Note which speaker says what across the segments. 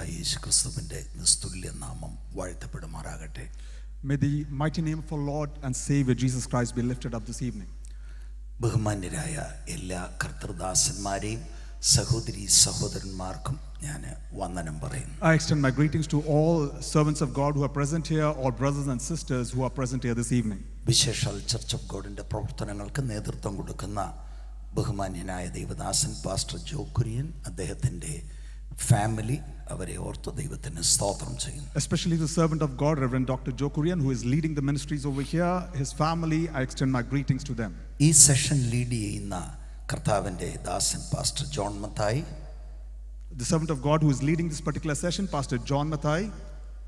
Speaker 1: കർത്താവായ യേശുക്രിസ്തുവിന്റെ നിസ്തുല്യ നാമം വാഴ്ത്തപ്പെടുമാറാകട്ടെ.
Speaker 2: May the mighty name of our Lord and Savior Jesus Christ be lifted up this evening.
Speaker 1: ബഹുമാന്യരായ എല്ലാ കർത്തൃദാസന്മാരെയും സഹോദരി സഹോദരന്മാർക്കും ഞാൻ വന്ദനം പറയുന്നു.
Speaker 2: I extend my greetings to all servants of God who are present here, all brothers and sisters who are present here this evening.
Speaker 1: വിശേഷാൽ church of ഗോഡിന്റെ പ്രവർത്തനങ്ങൾക്ക് നേതൃത്വം കൊടുക്കുന്ന ബഹുമാന്യനായ ദൈവദാസൻ പാസ്റ്റർ ജോ കുര്യൻ, അദ്ദേഹത്തിന്റെ ഫാമിലി, അവരെ ഓർത്ത് ദൈവത്തിന് സ്തോത്രം ചെയ്യുന്നു.
Speaker 2: Especially the servant of God, Reverend Dr. Joe Kurian, who is leading the ministries over here, his family, I extend my greetings to them.
Speaker 1: ഈ സെഷൻ ലീഡ് ചെയ്യുന്ന കർത്താവിന്റെ ദാസൻ pastor John Mathai,
Speaker 2: the servant of God who is leading this particular session, Pastor John Mathai.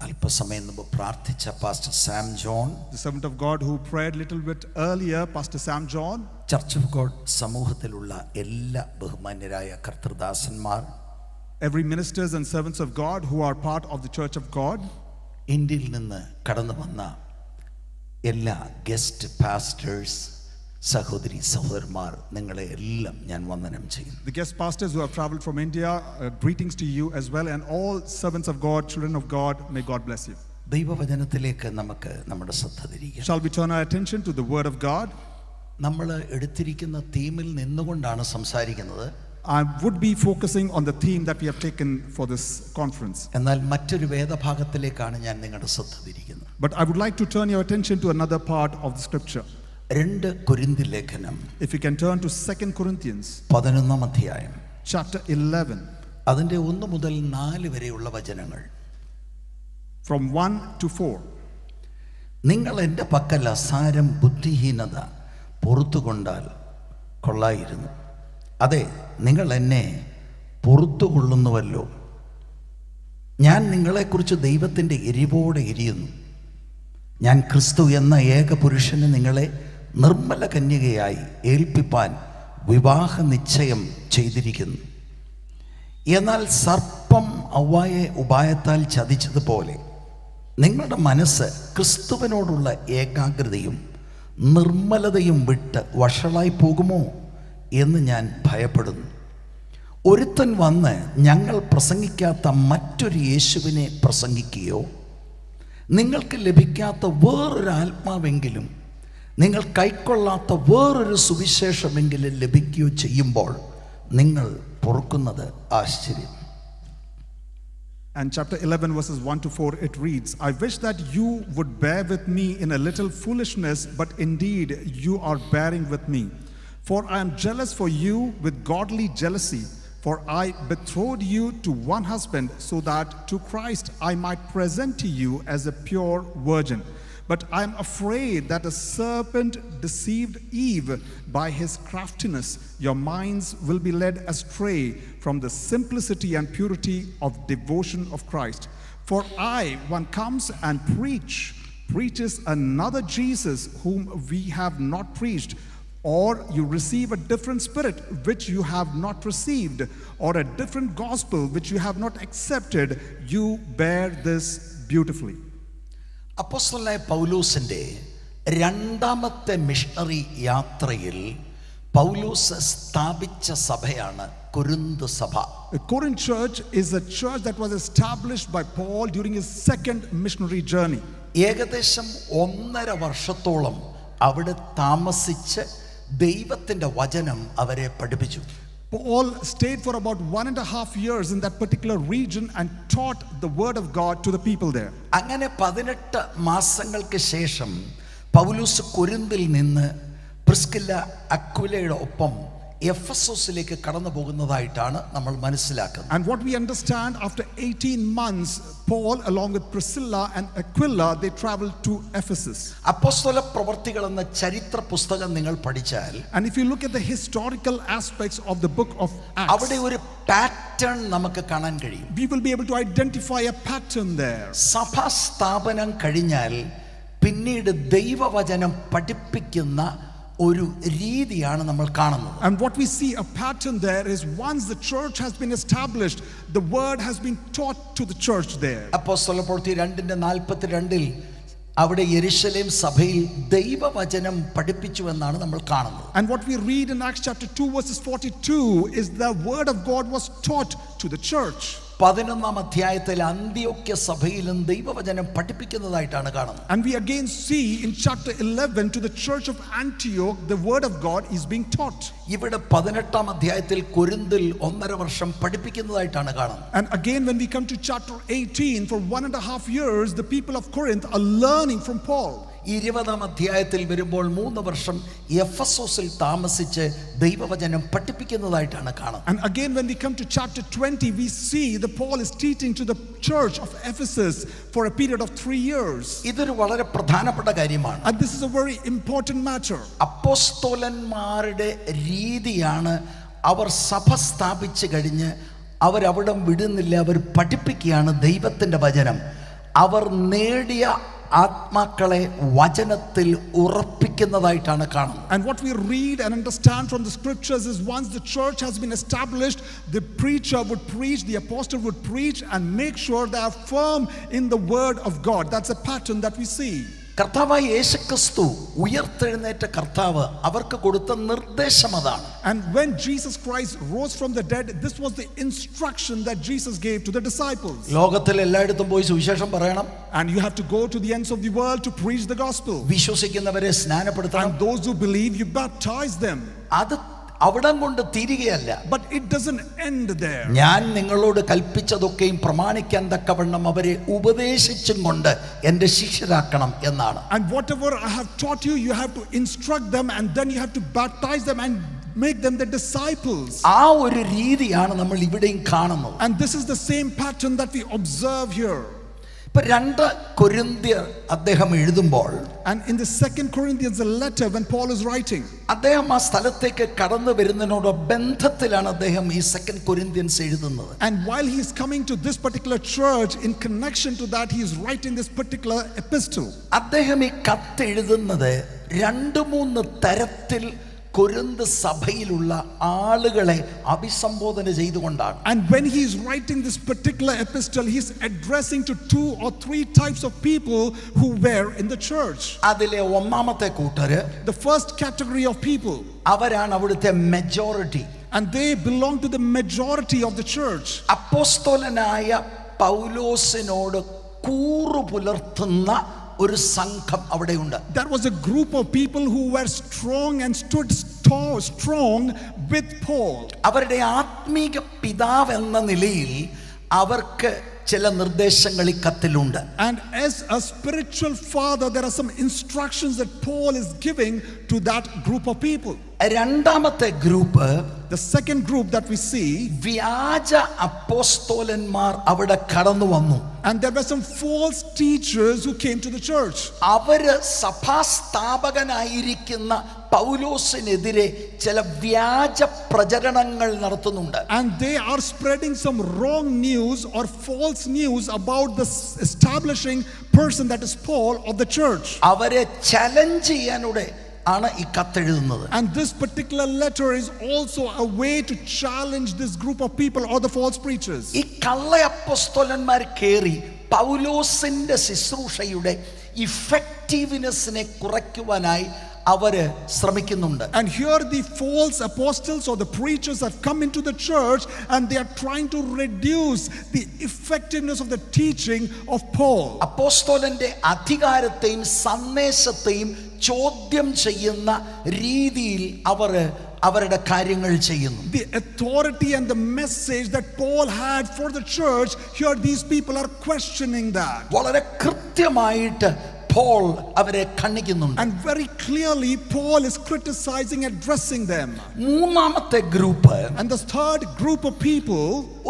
Speaker 1: അല്പസമയം മുമ്പ് പ്രാർത്ഥിച്ച pastor Sam John,
Speaker 2: the servant of God who prayed little bit earlier, Pastor Sam John.
Speaker 1: Church of God സമൂഹത്തിലുള്ള എല്ലാ ബഹുമാന്യരായ കർത്തൃദാസന്മാർ,
Speaker 2: every ministers and servants of God who are part of the Church of God.
Speaker 1: ഇന്ത്യയിൽ നിന്ന് കടന്നു വന്ന എല്ലാ guest pastors, സഹോദരി സഹോദരന്മാർ, നിങ്ങളെ എല്ലാം ഞാൻ വന്ദനം ചെയ്യുന്നു.
Speaker 2: The guest pastors who have traveled from India, greetings to you as well, and all servants of God, children of God, may God bless you.
Speaker 1: ദൈവവചനത്തിലേക്ക് നമുക്ക് നമ്മുടെ ശ്രദ്ധ തിരിക്കാം.
Speaker 2: Shall we turn our attention to the word of God?
Speaker 1: നമ്മൾ എടുത്തിരിക്കുന്ന തീമിൽ നിന്നുകൊണ്ടാണ് സംസാരിക്കുന്നത്.
Speaker 2: I would be focusing on the theme that we have taken for this conference.
Speaker 1: എന്നാൽ മറ്റൊരു വേദഭാഗത്തിലേക്കാണ് ഞാൻ നിങ്ങളുടെ ശ്രദ്ധ തിരിക്കുന്നത്.
Speaker 2: But I would like to turn your attention to another part of the scripture.
Speaker 1: 2 കൊരിന്ത്യർ ലേഖനം,
Speaker 2: if you can turn to 2 Corinthians
Speaker 1: 11 അധ്യായം,
Speaker 2: chapter 11,
Speaker 1: അതിന്റെ 1 മുതൽ 4 വരെയുള്ള വചനങ്ങൾ.
Speaker 2: from 1 to 4.
Speaker 1: നിങ്ങൾ എൻ്റെ പക്കൽ അസാരം ബുദ്ധിഹീനത പൊറുത്തുകൊണ്ടാൽ കൊള്ളായിരുന്നു. അതെ, നിങ്ങൾ എന്നെ പൊറുത്തുകൊള്ളുന്നുവല്ലോ. ഞാൻ നിങ്ങളെക്കുറിച്ച് ദൈവത്തിൻ്റെ എരിവോടെ എരിയുന്നു. ഞാൻ ക്രിസ്തു എന്ന ഏക പുരുഷന് നിങ്ങളെ നിർമ്മല കന്യകയായി ഏൽപ്പിപ്പാൻ വിവാഹ നിശ്ചയം ചെയ്തിരിക്കുന്നു. എന്നാൽ സർപ്പം ഔവ്വായെ ഉപായത്താൽ ചതിച്ചതുപോലെ നിങ്ങളുടെ മനസ്സ് ക്രിസ്തുവിനോടുള്ള ഏകാഗ്രതയും നിർമ്മലതയും വിട്ട് വഷളായി പോകുമോ എന്ന് ഞാൻ ഭയപ്പെടുന്നു. ഒരുത്തൻ വന്ന് ഞങ്ങൾ പ്രസംഗിക്കാത്ത മറ്റൊരു യേശുവിനെ പ്രസംഗിക്കുകയോ നിങ്ങൾക്ക് ലഭിക്കാത്ത വേറൊരു ആത്മാവെങ്കിലും നിങ്ങൾ കൈക്കൊള്ളാത്ത വേറൊരു സുവിശേഷമെങ്കിലും ലഭിക്കുകയോ ചെയ്യുമ്പോൾ നിങ്ങൾ പൊറുക്കുന്നത് ആശ്ചര്യം.
Speaker 2: And chapter 11 verses 1 to 4, it reads, I wish that you would bear with me in a little foolishness, but indeed you are bearing with me. For I am jealous for you with godly jealousy. For I betrothed you to one husband, so that to Christ I might present to you as a pure virgin. But I am afraid that a serpent deceived Eve by his craftiness. Your minds will be led astray from the simplicity and purity of devotion of Christ. For one comes and preaches another Jesus whom we have not preached. Or you receive a different spirit which you have not received, or a different gospel which you have not accepted. You bear this beautifully.
Speaker 1: അപ്പോസ്തലനായ പൗലോസിന്റെ രണ്ടാമത്തെ missionary യാത്രയിൽ പൗലോസ് സ്ഥാപിച്ച സഭയാണ് Corinth സഭ.
Speaker 2: The Corinth church is a church that was established by Paul during his second missionary journey.
Speaker 1: ഏകദേശം 1.5 വർഷത്തോളം അവിടെ താമസിച്ച് ദൈവത്തിന്റെ വചനം അവരെ പഠിപ്പിച്ചു.
Speaker 2: Paul stayed for about 1.5 years in that particular region and taught the word of God to the people there.
Speaker 1: അങ്ങനെ 18 മാസങ്ങൾക്ക് ശേഷം പൗലോസ് കൊരിന്തിൽ നിന്ന് പ്രിസ്കില്ല അക്വിലയുടെ ഒപ്പം എഫെസോസിലേക്ക് കടന്നു പോകുന്നതായിട്ടാണ് നമ്മൾ മനസ്സിലാക്കുന്നത്.
Speaker 2: And what we understand, after 18 months, Paul along with Priscilla and Aquila, they traveled to Ephesus.
Speaker 1: അപ്പോസ്തല പ്രവൃത്തികൾ എന്ന ചരിത്ര പുസ്തകം നിങ്ങൾ പഠിച്ചാൽ,
Speaker 2: and if you look at the historical aspects of the book of Acts,
Speaker 1: അവിടെ ഒരു പാറ്റേൺ നമുക്ക് കാണാൻ കഴിയും.
Speaker 2: we will be able to identify a pattern there.
Speaker 1: സഭാ സ്ഥാപനം കഴിഞ്ഞാൽ പിന്നീട് ദൈവവചനം പഠിപ്പിക്കുന്ന ഒരു രീതിയാണ് നമ്മൾ കാണുന്നത്.
Speaker 2: And what we see a pattern there is, once the church has been established, the word has been taught to the church there.
Speaker 1: അപ്പോസ്തല പ്രവൃത്തി 2:42 അവിടെ യെരുശലേം സഭയിൽ ദൈവവചനം പഠിപ്പിച്ചു എന്നാണ് നമ്മൾ കാണുന്നത്.
Speaker 2: And what we read in Acts chapter 2 verses 42 is the word of God was taught to the church.
Speaker 1: 11-ാം അധ്യായത്തിൽ അന്ത്യോക്യ സഭയിലും ദൈവവചനം പഠിപ്പിക്കുന്നതായിട്ടാണ് കാണുന്നത്.
Speaker 2: And we again see in chapter 11 to the church of Antioch, the word of God is being taught.
Speaker 1: ഇവിടെ 18-ാം അധ്യായത്തിൽ കൊരിന്തിൽ 1.5 വർഷം പഠിപ്പിക്കുന്നതായിട്ടാണ് കാണുന്നത്.
Speaker 2: And again when we come to chapter 18, for 1.5 years, the people of Corinth are learning from Paul.
Speaker 1: 20-ാം അധ്യായത്തിൽ വരുമ്പോൾ 3 വർഷം എഫെസോസിൽ താമസിച്ച് ദൈവവചനം പഠിപ്പിക്കുന്നതായിട്ടാണ് കാണുന്നത്.
Speaker 2: And again when we come to chapter 20, we see that Paul is teaching to the church of Ephesus for a period of 3 years.
Speaker 1: ഇതൊരു വളരെ പ്രധാനപ്പെട്ട കാര്യമാണ്.
Speaker 2: And this is a very important matter.
Speaker 1: അപ്പോസ്തലന്മാരുടെ രീതിയാണ് അവർ സഭ സ്ഥാപിച്ചു കഴിഞ്ഞ് അവരവിടം വിടുന്നില്ല, അവർ പഠിപ്പിക്കുകയാണ് ദൈവത്തിൻ്റെ വചനം. അവർ നേടിയ ആത്മാക്കളെ വചനത്തിൽ ഉറപ്പിക്കുന്നതായിട്ടാണ് കാണുന്നത്.
Speaker 2: And what we read and understand from the scriptures is once the church has been established, the preacher would preach, the apostle would preach and make sure they are firm in the word of God. That's a pattern that we see.
Speaker 1: കർത്താവായ യേശുക്രിസ്തു ഉയർത്തെഴുന്നേറ്റ കർത്താവ് അവർക്ക് കൊടുത്ത നിർദ്ദേശം അതാണ്.
Speaker 2: And when Jesus Christ rose from the dead, this was the instruction that Jesus gave to the disciples.
Speaker 1: ലോകത്തിൽ എല്ലായിടത്തും പോയി സുവിശേഷം പറയണം.
Speaker 2: And you have to go to the ends of the world to preach the gospel.
Speaker 1: വിശ്വസിക്കുന്നവരെ സ്നാനപ്പെടുത്തണം.
Speaker 2: And those who believe, you baptize them.
Speaker 1: അത് അവിടം കൊണ്ട് തീരുകയല്ല.
Speaker 2: But it doesn't end there.
Speaker 1: ഞാൻ നിങ്ങളോട് കൽപ്പിച്ചതൊക്കെയും പ്രമാണിക്കാൻ തക്കവണ്ണം അവരെ ഉപദേശിച്ചും കൊണ്ട് എൻ്റെ ശിഷ്യരാക്കണം എന്നാണ്.
Speaker 2: And whatever I have taught you, you have to instruct them, and then you have to baptize them and make them the disciples.
Speaker 1: ആ ഒരു രീതിയാണ് നമ്മൾ ഇവിടെയും കാണുന്നത്.
Speaker 2: And this is the same pattern that we observe here.
Speaker 1: ഇപ്പൊ 2 കൊരിന്ത്യർ അദ്ദേഹം എഴുതുമ്പോൾ,
Speaker 2: And in the 2 Corinthians, a letter when Paul is writing,
Speaker 1: അദ്ദേഹം ആ സ്ഥലത്തേക്ക് കടന്നു വരുന്നതിനോട് ബന്ധത്തിലാണ് അദ്ദേഹം ഈ 2 കൊരിന്ത്യൻസ് എഴുതുന്നത്.
Speaker 2: and while he is coming to this particular church, in connection to that, he is writing this particular epistle.
Speaker 1: അദ്ദേഹം ഈ കത്ത് എഴുതുന്നത് 2-3 തരത്തിൽ കൊരിന്ത് സഭയിലുള്ള ആളുകളെ അഭിസംബോധന ചെയ്തുകൊണ്ടാണ്.
Speaker 2: And when he is writing this particular epistle, he is addressing to 2 or 3 types of people who were in the church.
Speaker 1: അതിലെ ഒന്നാമത്തെ കൂട്ടര്,
Speaker 2: The first category of people,
Speaker 1: അവരാണ് അവിടുത്തെ majority.
Speaker 2: and they belong to the majority of the church.
Speaker 1: അപ്പോസ്തലനായ പൗലോസിനോട് കൂറു പുലർത്തുന്ന ഒരു സംഘം അവിടെയുണ്ട്.
Speaker 2: There was a group of people who were strong and stood strong with Paul.
Speaker 1: അവരുടെ ആത്മീക പിതാവ് എന്ന നിലയിൽ അവർക്ക് ചില നിർദ്ദേശങ്ങൾ ഈ കത്തിലുണ്ട്.
Speaker 2: And as a spiritual father, there are some instructions that Paul is giving to that group of people.
Speaker 1: രണ്ടാമത്തെ group,
Speaker 2: The second group that we see,
Speaker 1: വ്യാജ അപ്പോസ്തലന്മാർ അവിടെ കടന്നു വന്നു.
Speaker 2: and there were some false teachers who came to the church.
Speaker 1: അവര് സഭാസ്ഥാപകനായിരിക്കുന്ന പൗലോസിനെതിരെ ചില വ്യാജ പ്രചരണങ്ങൾ നടത്തുന്നുണ്ട്.
Speaker 2: And they are spreading some wrong news or false news about the establishing person that is Paul of the church.
Speaker 1: അവരെ challenge ചെയ്യാനൂടെ ആണ് ഈ കത്തെഴുതുന്നത്.
Speaker 2: And this particular letter is also a way to challenge this group of people or the false preachers.
Speaker 1: ഈ കള്ള അപ്പോസ്തലന്മാർ കേറി പൗലോസിന്റെ ശുശ്രൂഷയുടെ ഇഫക്റ്റീവ്നെസ്സിനെ കുറയ്ക്കുവാനായി അവര് ശ്രമിക്കുന്നുണ്ട്.
Speaker 2: And here the false apostles or the preachers have come into the church, and they are trying to reduce the effectiveness of the teaching of Paul.
Speaker 1: അപ്പോസ്തലന്റെ അധികാരത്തെയും സന്ദേശത്തെയും ചോദ്യം ചെയ്യുന്ന രീതിയിൽ അവർ അവരുടെ കാര്യങ്ങൾ ചെയ്യുന്നു.
Speaker 2: The authority and the message that Paul had for the church, here these people are questioning that.
Speaker 1: വളരെ കൃത്യമായിട്ട് Paul അവരെ ഖണ്ഡിക്കുന്നുണ്ട്.
Speaker 2: And very clearly Paul is criticizing, addressing them.
Speaker 1: മൂന്നാമത്തെ group,
Speaker 2: And the third group of people,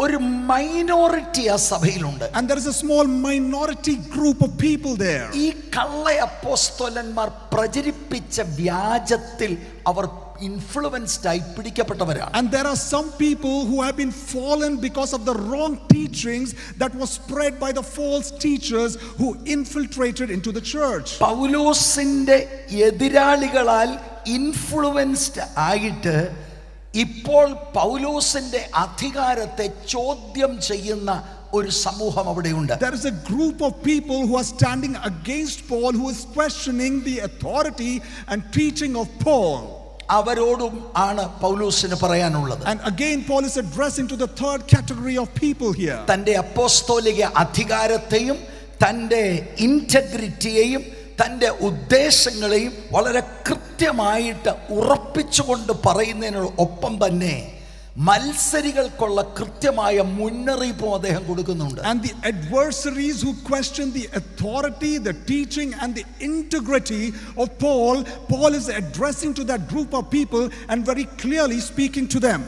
Speaker 1: ഒരു minority ആ സഭയിലുണ്ട്.
Speaker 2: and there is a small minority group of people there.
Speaker 1: ഈ കള്ള അപ്പോസ്തലന്മാർ പ്രചരിപ്പിച്ച വ്യാജത്തിൽ അവർ influenced ആയി പിടിക്കപ്പെട്ടവരാണ്.
Speaker 2: And there are some people who have been fallen because of the wrong teachings that was spread by the false teachers who infiltrated into the church.
Speaker 1: പൗലോസിന്റെ എതിരാളികളാൽ influenced ആയിട്ട് ഇപ്പോൾ പൗലോസിന്റെ അധികാരത്തെ ചോദ്യം ചെയ്യുന്ന ഒരു സമൂഹം അവിടെയുണ്ട്.
Speaker 2: There is a group of people who are standing against Paul, who is questioning the authority and teaching of Paul.
Speaker 1: അവരോടും ആണ് പൗലോസിന് പറയാനുള്ളത്.
Speaker 2: And again Paul is addressing to the third category of people here.
Speaker 1: തന്റെ അപ്പോസ്തോലിക അധികാരത്തെയും തന്റെ ഇന്റഗ്രിറ്റിയെയും തന്റെ ഉദ്ദേശങ്ങളെയും വളരെ കൃത്യമായിട്ട് ഉറപ്പിച്ചുകൊണ്ട് പറയുന്നതിനൊപ്പം തന്നെ മത്സരികൾക്കുള്ള കൃത്യമായ മുന്നറിയിപ്പും അദ്ദേഹം കൊടുക്കുന്നുണ്ട്.
Speaker 2: And the adversaries who question the authority, the teaching and the integrity of Paul is addressing to that group of people and very clearly speaking to them.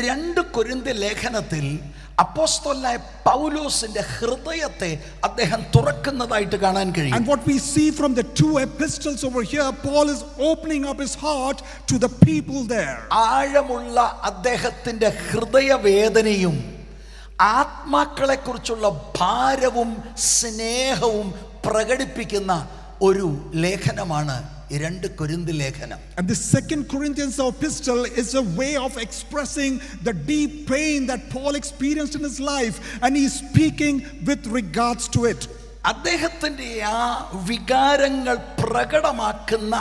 Speaker 1: 2 കൊരിന്ത്യർ ലേഖനത്തിൽ അപ്പോസ്തലനായ പൗലോസിന്റെ ഹൃദയത്തെ അദ്ദേഹം തുറക്കുന്നതായിട്ട് കാണാൻ കഴിയും.
Speaker 2: And what we see from the 2 epistles over here, Paul is opening up his heart to the people there.
Speaker 1: ആഴമുള്ള അദ്ദേഹത്തിന്റെ ഹൃദയവേദനയും ആത്മാക്കളെ കുറിച്ചുള്ള ഭാരവും സ്നേഹവും പ്രകടിപ്പിക്കുന്ന ഒരു ലേഖനമാണ് 2 കൊരിന്ത്യർ ലേഖനം.
Speaker 2: And the 2 Corinthians epistle is a way of expressing the deep pain that Paul experienced in his life, and he is speaking with regards to it.
Speaker 1: അദ്ദേഹത്തിന്റെ ആ വികാരങ്ങൾ പ്രകടമാക്കുന്ന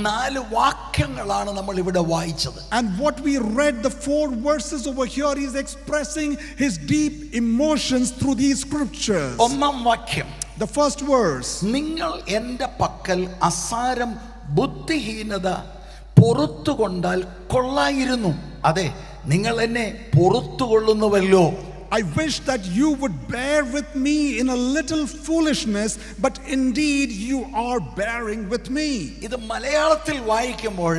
Speaker 1: 4 വാക്യങ്ങളാണ് നമ്മൾ ഇവിടെ വായിച്ചത്.
Speaker 2: And what we read, the 4 verses over here, he is expressing his deep emotions through these scriptures.
Speaker 1: ഒന്നാം വാക്യം,
Speaker 2: the first verse,
Speaker 1: നിങ്ങൾ എൻ്റെ പക്കൽ അസാരം ബുദ്ധിഹീനത പൊറുത്തുകൊണ്ടാൽ കൊള്ളായിരുന്നു. അതെ, നിങ്ങൾ എന്നെ പൊറുത്തുകൊള്ളുന്നുവല്ലോ.
Speaker 2: I wish that you would bear with me in a little foolishness, but indeed you are bearing with me.
Speaker 1: ഇത് മലയാളത്തിൽ വായിക്കുമ്പോൾ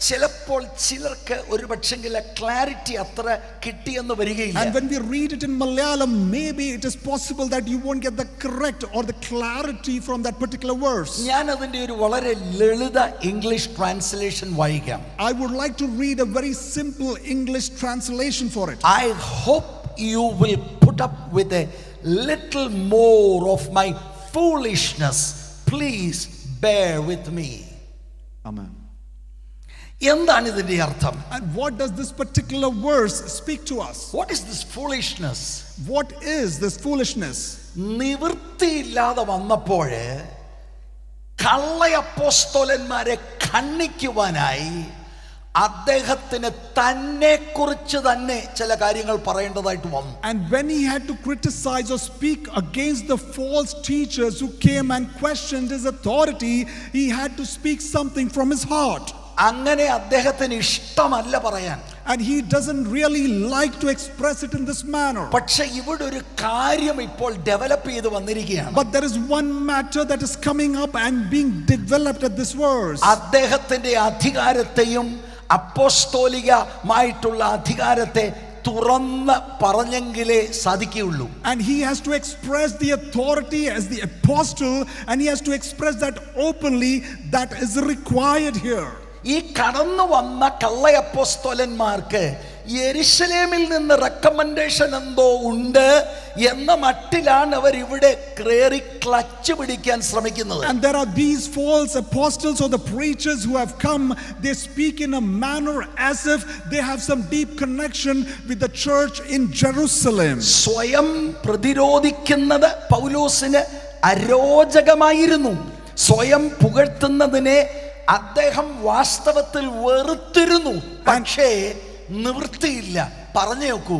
Speaker 1: ചിലപ്പോൾ ചിലർക്ക് ഒരു പക്ഷെങ്കിൽ ക്ലാരിറ്റി അത്ര കിട്ടിയെന്ന് വരികയില്ല.
Speaker 2: And when we read it in Malayalam, maybe it is possible that you won't get the correct or the clarity from that particular verse.
Speaker 1: ഞാൻ അതിന്റെ ഒരു വളരെ ലളിത ഇംഗ്ലീഷ് ട്രാൻസ്ലേഷൻ വായിക്കാം.
Speaker 2: I would like to read a very simple English translation for it.
Speaker 1: I hope you will put up with a little more of my foolishness. Please bear with me.
Speaker 2: Amen.
Speaker 1: എന്താണ് ഇതിന്റെ അർത്ഥം?
Speaker 2: And what does this particular verse speak to us?
Speaker 1: What is this foolishness?
Speaker 2: What is this foolishness?
Speaker 1: നിവൃത്തിയില്ലാതെ വന്നപ്പോൾ കള്ള അപ്പോസ്തലന്മാരെ ഖണ്ഡിക്കുവാനായി അദ്ദേഹത്തിന് തന്നെ കുറിച്ച് തന്നെ ചില കാര്യങ്ങൾ പറയേണ്ടതായിട്ട് വന്നു.
Speaker 2: And when he had to criticize or speak against the false teachers who came and questioned his authority, he had to speak something from his heart.
Speaker 1: അങ്ങനെ അദ്ദേഹത്തിന് ഇഷ്ടമല്ല പറയാൻ.
Speaker 2: And he doesn't really like to express it in this manner.
Speaker 1: പക്ഷേ ഇവിടെ ഒരു കാര്യം ഇപ്പോൾ develop ചെയ്ത് വന്നിരിക്കുകയാണ്.
Speaker 2: But there is one matter that is coming up and being developed at this verse.
Speaker 1: അദ്ദേഹത്തിന്റെ അധികാരത്തെയും അപ്പോസ്തോലികമായിട്ടുള്ള അധികാരത്തെ തുറന്ന് പറഞ്ഞെങ്കിലേ സാധിക്കുകയുള്ളൂ.
Speaker 2: And he has to express the authority as the apostle, and he has to express that openly. That is required here.
Speaker 1: ഈ കടന്നു വന്ന കള്ള അപ്പോസ്തലന്മാർക്ക് യെരുശലേമിൽ നിന്ന് റെക്കമെൻഡേഷൻ എന്തോ ഉണ്ട് എന്ന മട്ടിലാണ് അവർ ഇവിടെ കേറി ക്ലച്ച് പിടിക്കാൻ ശ്രമിക്കുന്നത്.
Speaker 2: And there are these false apostles or the preachers who have come. They speak in a manner as if they have some deep connection with the church in Jerusalem.
Speaker 1: സ്വയം പ്രതിരോധിക്കുന്നത് പൗലോസിന് അരോചകമായിരുന്നു. സ്വയം പുകഴ്ത്തുന്നതിനെ അദ്ദേഹം വാസ്തവത്തിൽ വെറുത്തിരുന്നു. പക്ഷേ നിവൃത്തിയില്ല. പറഞ്ഞു നോക്കൂ,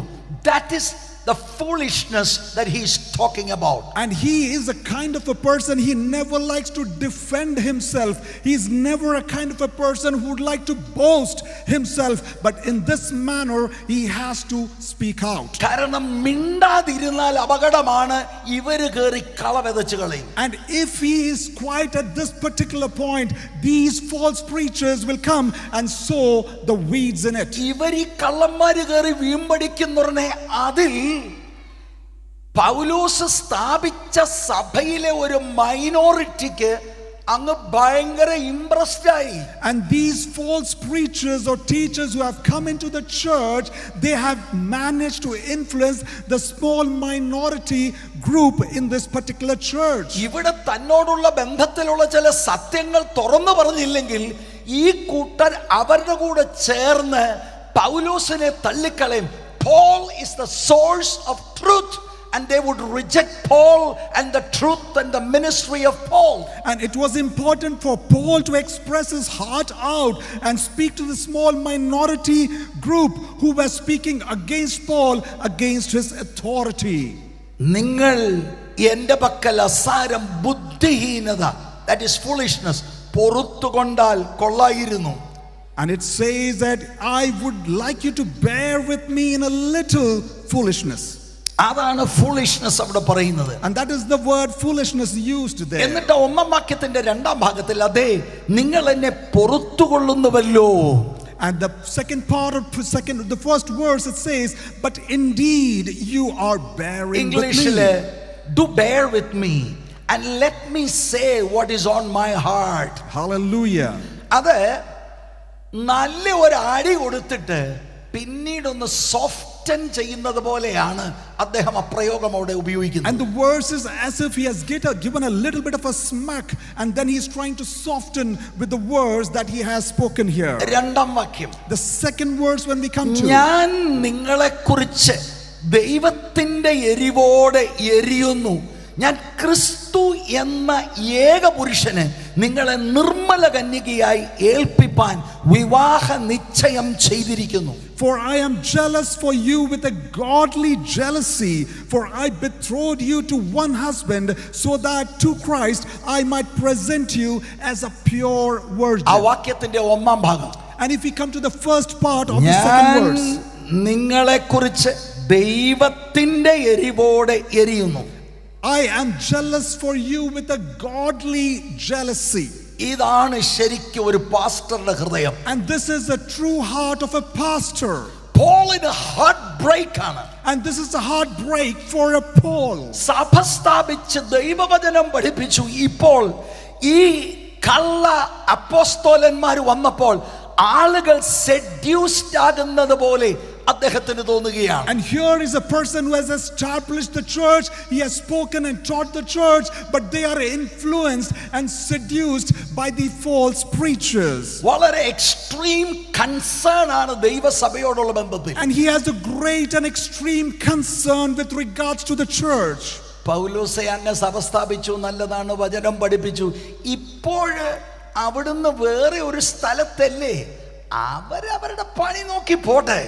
Speaker 1: that is the foolishness that he is talking about.
Speaker 2: And he is a kind of a person, he never likes to defend himself. He is never a kind of a person who would like to boast himself, but in this manner he has to speak out.
Speaker 1: കാരണം മിണ്ടാതിരുന്നാൽ അപകടമാണ്. ഇവര് കേറി കള വിതച്ചു കളയും.
Speaker 2: And if he is quiet at this particular point, these false preachers will come and sow the weeds in it.
Speaker 1: ഇവര് കള്ളന്മാര് കേറി വീമ്പടിക്കുന്നവരെ അതിൽ പൗലോസ് സ്ഥാപിച്ച സഭയിലെ ഒരു മൈനോറിറ്റിക്ക് അങ്ങ് ഭയങ്കര ഇംപ്രസ്ഡ് ആയി.
Speaker 2: And these false preachers or teachers who have come into the church, they have managed to influence the small minority group in this particular church.
Speaker 1: ഇവിടെ തന്നോടുള്ള ബന്ധത്തിലുള്ള ചില സത്യങ്ങൾ തുറന്നു പറഞ്ഞില്ലെങ്കിൽ ഈ കൂട്ടർ അവരുടെ കൂടെ ചേർന്ന് പൗലോസിനെ തള്ളിക്കളയും. Paul is the source of truth and they would reject Paul and the truth and the ministry of Paul.
Speaker 2: And it was important for Paul to express his heart out and speak to the small minority group who were speaking against Paul, against his authority.
Speaker 1: നിങ്ങൾ എൻ്റെ പക്കൽ അസാരം ബുദ്ധിഹീനത, that is foolishness, പൊറുത്തുകൊണ്ടാൽ കൊള്ളായിരുന്നു.
Speaker 2: And it says that I would like you to bear with me in a little foolishness.
Speaker 1: അതാണ് foolishness അവിടെ പറയുന്നത്.
Speaker 2: And that is the word foolishness used there.
Speaker 1: എന്നിട്ട് ഒന്നാം വാക്യത്തിന്റെ രണ്ടാം ഭാഗത്തിൽ അതെ നിങ്ങൾ എന്നെ പൊറുത്തുകൊള്ളുന്നുവല്ലോ.
Speaker 2: And the second part of the first verse it says, but indeed you are bearing with
Speaker 1: ഇംഗ്ലീഷില്
Speaker 2: me.
Speaker 1: do bear with me and let me say what is on my heart.
Speaker 2: Hallelujah.
Speaker 1: അത് നല്ല ഒരു അടി കൊടുത്തിട്ട് പിന്നീടൊന്ന് soften ചെയ്യുന്നത് പോലെയാണ് അദ്ദേഹം ആ പ്രയോഗം അവിടെ ഉപയോഗിക്കുന്നത്.
Speaker 2: And the verse is as if he has given a little bit of a smack, and then he is trying to soften with the words that he has spoken here.
Speaker 1: രണ്ടാം വാക്യം,
Speaker 2: The second verse when we come to,
Speaker 1: ഞാൻ നിങ്ങളെക്കുറിച്ച് ദൈവത്തിന്റെ എരിവോടെ എരിയുന്നു, ഞാൻ ക്രിസ്തു എന്ന ഏക പുരുഷന് നിങ്ങളെ നിർമ്മല കന്യകയായി ഏൽപ്പിപ്പാൻ വിവാഹ നിശ്ചയം ചെയ്തിരിക്കുന്നു.
Speaker 2: For I am jealous for you with a godly jealousy, for I betrothed you to one husband, so that to Christ I might present you as a pure virgin.
Speaker 1: ആ വാക്യത്തിന്റെ ഒന്നാം ഭാഗം,
Speaker 2: And if we come to the first part of the second
Speaker 1: ഞാൻ
Speaker 2: verse,
Speaker 1: നിങ്ങളെക്കുറിച്ച് ദൈവത്തിന്റെ എരിവോടെ എരിയുന്നു.
Speaker 2: I am jealous for you with a godly jealousy.
Speaker 1: ഇതാണ് ശരിക്കും ഒരു പാസ്റ്ററുടെ ഹൃദയം.
Speaker 2: And this is the true heart of a pastor.
Speaker 1: പോളിന് ഹാർട്ട് ബ്രേക്ക് ആണ്.
Speaker 2: And this is a heartbreak for a Paul.
Speaker 1: സഭ സ്ഥാപിച്ച് ദൈവവചനം പഠിപ്പിച്ചു. ഇപ്പോൾ ഈ കള്ള അപ്പോസ്തലന്മാർ വന്നപ്പോൾ ആളുകൾ സെഡ്യൂസ്ഡ് ആകുന്നത് പോലെ അദ്ദേഹത്തിന് തോന്നുകയാണ്.
Speaker 2: And here is a person who has established the church. He has spoken and taught the church, but they are influenced and seduced by the false preachers.
Speaker 1: വളരെ എക്സ്ട്രീം കൺസേൺ ആണ് ദൈവസഭയോടുള്ള ബന്ധത്തിൽ.
Speaker 2: And he has a great and extreme concern with regards to the church.
Speaker 1: പൗലോസേ അങ്ങ് സഭ സ്ഥാപിച്ചു, നല്ലതാണ്, വചനം പഠിപ്പിച്ചു, ഇപ്പോൾ അവിടുന്ന് വേറെ ഒരു സ്ഥലത്തല്ലേ, അവരവരുടെ പണി നോക്കി പോട്ടെ.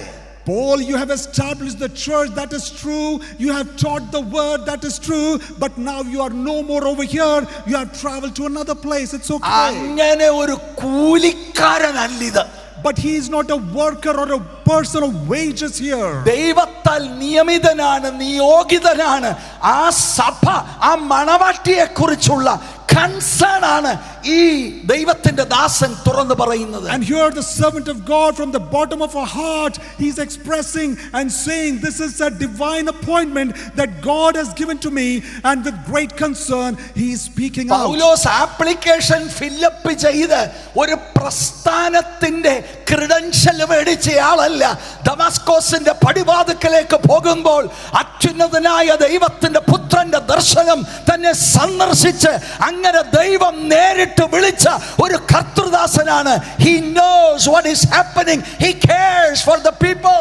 Speaker 2: Paul, you have established the church, that is true. You have taught the word, that is true. But now you are no more over here. You have traveled to another place. It's okay.
Speaker 1: അങ്ങനെ ഒരു കൂലിക്കാരനല്ലിത്.
Speaker 2: But he is not a worker or a person of wages here.
Speaker 1: ദൈവത്താൽ നിയമിതനാണ്, നിയോഗിതനാണ്. ആ സഭ, ആ മണവാട്ടിയെ കുറിച്ചുള്ള concern ആണ് ഈ ദൈവത്തിന്റെ ദാസൻ തുറന്നു പറയുന്നത്.
Speaker 2: And here the servant of God from the bottom of our heart, he's expressing and saying, this is a divine appointment that God has given to me, and with great concern he is speaking out.
Speaker 1: Paulose application fill up ചെയ്ത് ഒരു പ്രസ്ഥാനത്തിന്റെ credential മേടിച്ചയാളല്ല. ദമാസ്കോസിന്റെ പടിവാതിക്കലേക്ക് പോകുമ്പോൾ അത്യുന്നതനായ ദൈവത്തിന്റെ പുത്രന്റെ ദർശനം തന്നെ സന്ദർശിച്ച് അങ്ങനെ ദൈവം നേരിട്ട് വിളിച്ച ഒരു കർത്തൃദാസനാണ്. He knows what is happening. He cares for the people.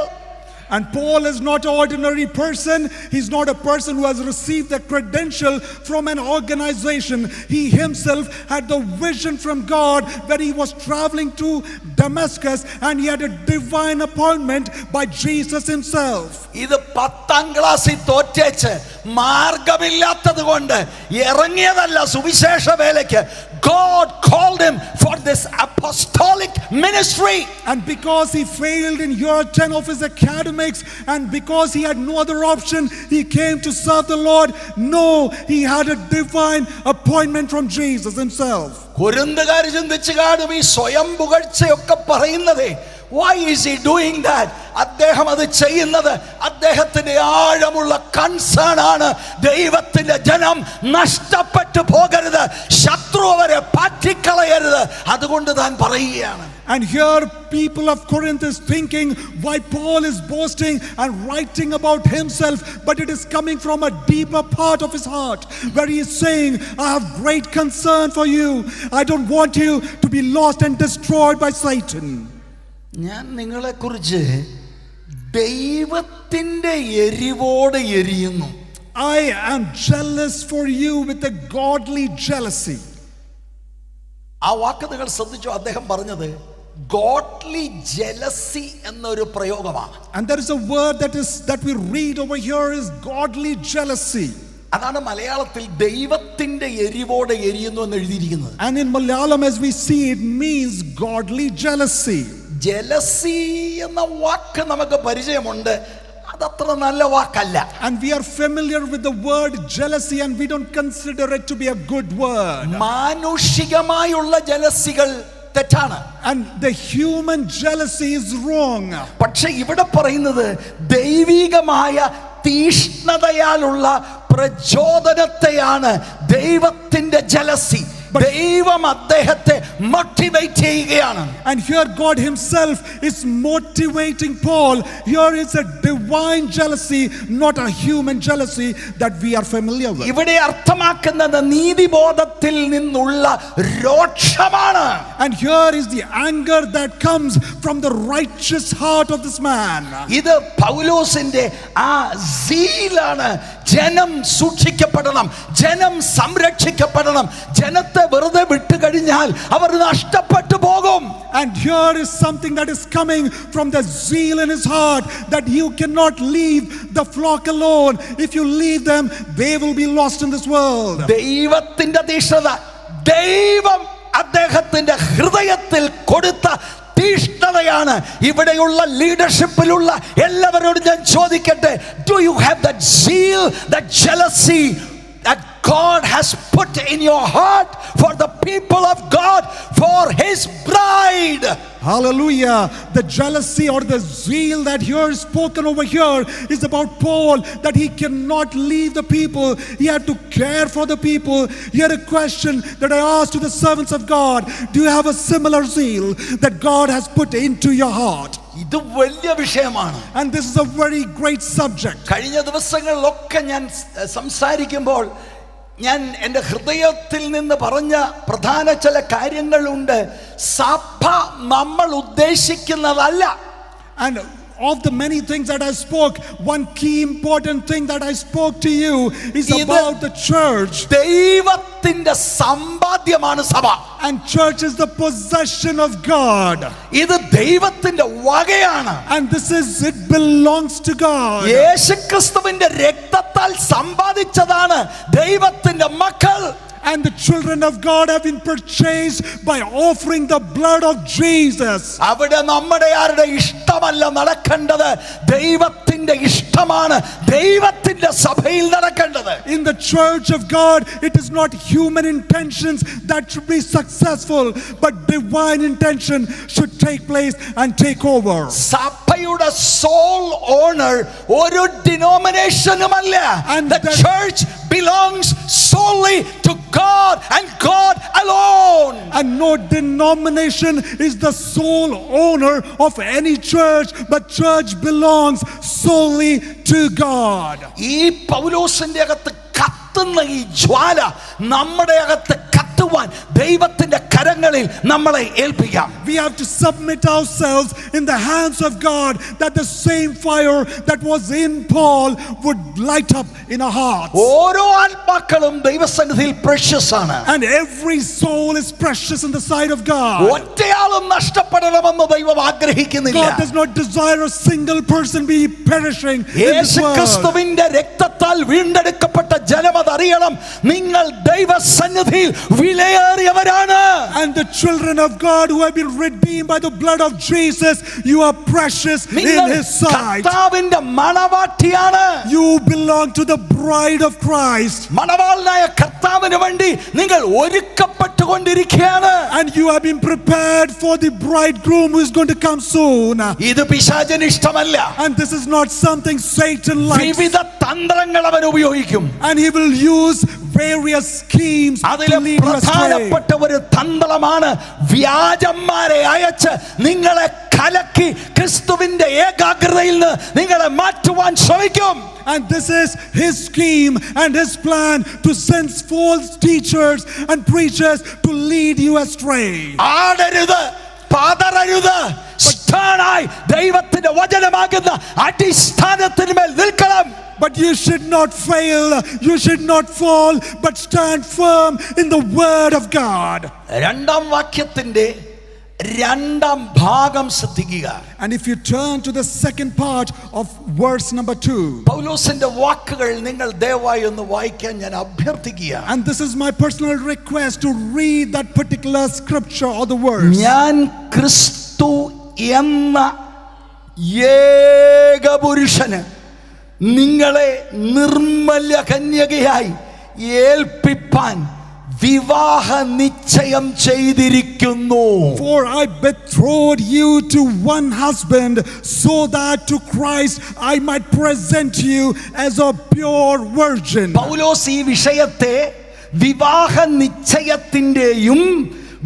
Speaker 2: And Paul is not an ordinary person. He's not a person who has received the credential from an organization. He himself had the vision from God when he was traveling to Damascus, and he had a divine appointment by Jesus himself.
Speaker 1: ഇത് 10ാം ക്ലാസ്സിൽ തോറ്റേച്ച് മാർഗമില്ലാത്തത് കൊണ്ട് ഇറങ്ങിയതല്ല സുവിശേഷ വേലയ്ക്ക്. God called him for this apostolic ministry.
Speaker 2: And because he failed in year 10 of his academics, and because he had no other option, he came to serve the Lord. No, he had a divine appointment from Jesus himself.
Speaker 1: കുരുന്നുകാർ ചിന്തിച്ചു കാണും ഈ സ്വയം പുകഴ്ചയൊക്കെ പറയുന്നത്. Why is he doing that? അദ്ദേഹം അത് ചെയ്യുന്നത് അദ്ദേഹത്തിന്റെ ആഴമുള്ള കൺസേൺ ആണ്. ദൈവത്തിന്റെ ജനം നഷ്ടപ്പെട്ടു പോകരുത്, ശത്രു അവരെ പാറ്റിക്കളയരുത്, അതുകൊണ്ട് താൻ പറയുകയാണ്.
Speaker 2: And here people of Corinth is thinking why Paul is boasting and writing about himself, but it is coming from a deeper part of his heart where he is saying, I have great concern for you. I don't want you to be lost and destroyed by Satan.
Speaker 1: ഞാൻ നിങ്ങളെക്കുറിച്ച് ദൈവത്തിന്റെ എരിവോടെ എരിയുന്നു.
Speaker 2: I am jealous for you with a godly jealousy.
Speaker 1: ആ വാക്ക് നിങ്ങൾ ശ്രദ്ധിച്ചോ? അദ്ദേഹം പറഞ്ഞത് godly jealousy എന്നൊരു പ്രയോഗമാണ്.
Speaker 2: And there is a word that we read over here is godly jealousy.
Speaker 1: അതാണ് മലയാളത്തിൽ ദൈവത്തിന്റെ എരിവോടെ എരിയുന്നു എന്ന് എഴുതിയിരിക്കുന്നത്.
Speaker 2: And in Malayalam, as we see, it means godly jealousy.
Speaker 1: Jealousy എന്ന വാക്ക് നമുക്ക് പരിചയമുണ്ട്, അതത്ര നല്ല വാക്കല്ല.
Speaker 2: And we are familiar with the word jealousy and we don't consider it to be a good word.
Speaker 1: മാനുഷികമായുള്ള ജലസികൾ തെറ്റാണ്.
Speaker 2: And the human jealousy is wrong.
Speaker 1: പക്ഷെ ഇവിടെ പറയുന്നത് ദൈവികമായ തീഷ്ണതയാലുള്ള പ്രചോദനത്തെയാണ് ദൈവത്തിന്റെ ജലസി. ദൈവം അദ്ദേഹത്തെ മോട്ടിവേറ്റ് ചെയ്യുകയാണ്.
Speaker 2: And here God himself is motivating Paul. Here is a divine jealousy, not a human jealousy that we are familiar with.
Speaker 1: ഇവിടെ അർത്ഥമാക്കുന്നത് നീതിബോധത്തിൽ നിന്നുള്ള രോക്ഷമാണ്.
Speaker 2: And here is the anger that comes from the righteous heart of this man.
Speaker 1: ഇത് പൗലോസിന്റെ ആ സീലാണ്. ജനം സൂക്ഷിക്കപ്പെടണം, ജനം സംരക്ഷിക്കപ്പെടണം. ജനത്തെ വെറുതെ വിട്ടു കഴിഞ്ഞാൽ അവർ നഷ്ടപ്പെട്ടു പോകും.
Speaker 2: And here is something that is coming from the zeal in his heart, that you cannot leave the flock alone. If you leave them, they will be lost in this world.
Speaker 1: ദൈവത്തിന്റെ തീഷ്ണത, ദൈവം അദ്ദേഹത്തിന്റെ ഹൃദയത്തിൽ കൊടുത്ത തീഷ്ണതയാണ്. ഇവിടെയുള്ള ലീഡർഷിപ്പിലുള്ള എല്ലാവരോടും ഞാൻ ചോദിക്കട്ടെ, do you have that zeal, that jealousy that God has put in your heart for the people of God, for his bride?
Speaker 2: Hallelujah. The jealousy or the zeal that here is spoken over here is about Paul, that he cannot leave the people. He had to care for the people. Here a question that I asked to the servants of God: do you have a similar zeal that God has put into your heart?
Speaker 1: ഇത് വലിയ വിഷയമാണ്.
Speaker 2: And this is a very great subject.
Speaker 1: കഴിഞ്ഞ ദിവസങ്ങളിലൊക്കെ ഞാൻ സംസാരിക്കുമ്പോൾ ഞാൻ എൻ്റെ ഹൃദയത്തിൽ നിന്ന് പറഞ്ഞ പ്രധാന ചില കാര്യങ്ങളുണ്ട്. സഭ നമ്മൾ ഉദ്ദേശിക്കുന്നതല്ല.
Speaker 2: And of the many things that I spoke, one key important thing that I spoke to you is about the church.
Speaker 1: ദൈവത്തിന്റെ സമ്പാദ്യമാണ് സഭ.
Speaker 2: And church is the possession of God.
Speaker 1: ഇത് ദൈവത്തിന്റെ വകയാണ്.
Speaker 2: And it belongs to God.
Speaker 1: യേശുക്രിസ്തുവിന്റെ രക്തത്താൽ സമ്പാദിച്ചതാണ് ദൈവത്തിന്റെ മക്കൾ.
Speaker 2: And the children of God have been purchased by offering the blood of Jesus.
Speaker 1: അവിടെ നമ്മുടെ ആരുടെ ഇഷ്ടമല്ല നടക്കേണ്ടത്, ദൈവത്തിന്റെ ഇഷ്ടമാണ് ദൈവത്തിന്റെ സഭയിൽ നടക്കേണ്ടത്.
Speaker 2: In the church of God, it is not human intentions that should be successful, but divine intention should take place and take over.
Speaker 1: സഭയുടെ സോൾ ഓണർ ഒരു ഡിനോമിനേഷനുമല്ല.
Speaker 2: And
Speaker 1: the church belongs solely to God and God alone.
Speaker 2: And no denomination is the sole owner of any church, but church belongs solely to God.
Speaker 1: ഈ പൗലോസിന്റെ അകത്ത് കത്തുന്ന ഈ ജ്വാല നമ്മുടെ അകത്ത് കത്തുവാൻ ദൈവത്തിന്റെ കരങ്ങളിൽ നമ്മളെ ഏൽപ്പിക്കാം.
Speaker 2: We have to submit ourselves in the hands of God, that the same fire that was in Paul would light up in our hearts.
Speaker 1: ഓരോ ആത്മാക്കളും ദൈവസന്നിധിയിൽ precious ആണ്.
Speaker 2: And every soul is precious in the sight of God.
Speaker 1: ഒറ്റയാളും നഷ്ടപ്പെടണമെന്ന് ദൈവം ആഗ്രഹിക്കുന്നില്ല.
Speaker 2: God does not desire a single person be perishing in this world.
Speaker 1: യേശുക്രിസ്തുവിന്റെ രക്തത്താൽ വീണ്ടെടുക്കപ്പെട്ട ജനം അതറിയണം, നിങ്ങൾ ദൈവസന്നിധിയിൽ വിലയേറിയവരാണ്.
Speaker 2: And the children of God who have been redeemed by the blood of Jesus, you are precious in his sight.
Speaker 1: കർത്താവിന്റെ മണവാട്ടിയാണ്.
Speaker 2: You belong to the bride of Christ.
Speaker 1: മണവാളനായ കർത്താവിന് വേണ്ടി നിങ്ങൾ ഒരുക്കപ്പെട്ടുകൊണ്ടിരിക്കുകയാണ്.
Speaker 2: And you have been prepared for the bridegroom who is going to come soon.
Speaker 1: ഇത് പിശാചിന് ഇഷ്ടമല്ല.
Speaker 2: And this is not something Satan likes.
Speaker 1: വിവിധ തന്ത്രങ്ങൾ അവൻ ഉപയോഗിക്കും.
Speaker 2: And he will use various schemes to
Speaker 1: അതിലെ
Speaker 2: lead you astray.
Speaker 1: പ്രധാനപ്പെട്ട ഒരു തന്ത്രമാണ് വ്യാജന്മാരെ അയച്ച് നിങ്ങളെ കലക്കി ക്രിസ്തുവിന്റെ ഏകാഗ്രതയിൽ നിന്ന് നിങ്ങളെ മാറ്റുവാൻ ശ്രമിക്കും.
Speaker 2: And this is his scheme and his plan to send false teachers and preachers to lead you astray.
Speaker 1: ആടരുത്, പതറരുത്, stern ആയി ദൈവത്തിന്റെ വചനമാകുന്ന അടിസ്ഥാനത്തിന്മേൽ നിൽക്കണം.
Speaker 2: But you should not fail, you should not fall, but stand firm in the word of God.
Speaker 1: രണ്ടാം വാക്യത്തിന്റെ രണ്ടാം ഭാഗം ശ്രദ്ധിക്കുക.
Speaker 2: And if you turn to the second part of verse number 2,
Speaker 1: പൗലോസിന്റെ വാക്കുകൾ നിങ്ങൾ ദയവായി ഒന്ന് വായിക്കാൻ ഞാൻ അഭ്യർത്ഥിക്കുക.
Speaker 2: and this is my personal request to read that particular scripture or the verse.
Speaker 1: ഞാൻ ക്രിസ്തു എന്ന ഏകപുരുഷന് നിങ്ങളെ നിർമ്മല്യ കന്യകയായി ഏൽപ്പിപ്പാൻ വിവാഹ നിശ്ചയം ചെയ്തിരിക്കുന്നു.
Speaker 2: For I betrothed you to one husband, so that to Christ I might present you as a pure virgin.
Speaker 1: പൗലോസ് ഈ വിഷയത്തെ വിവാഹ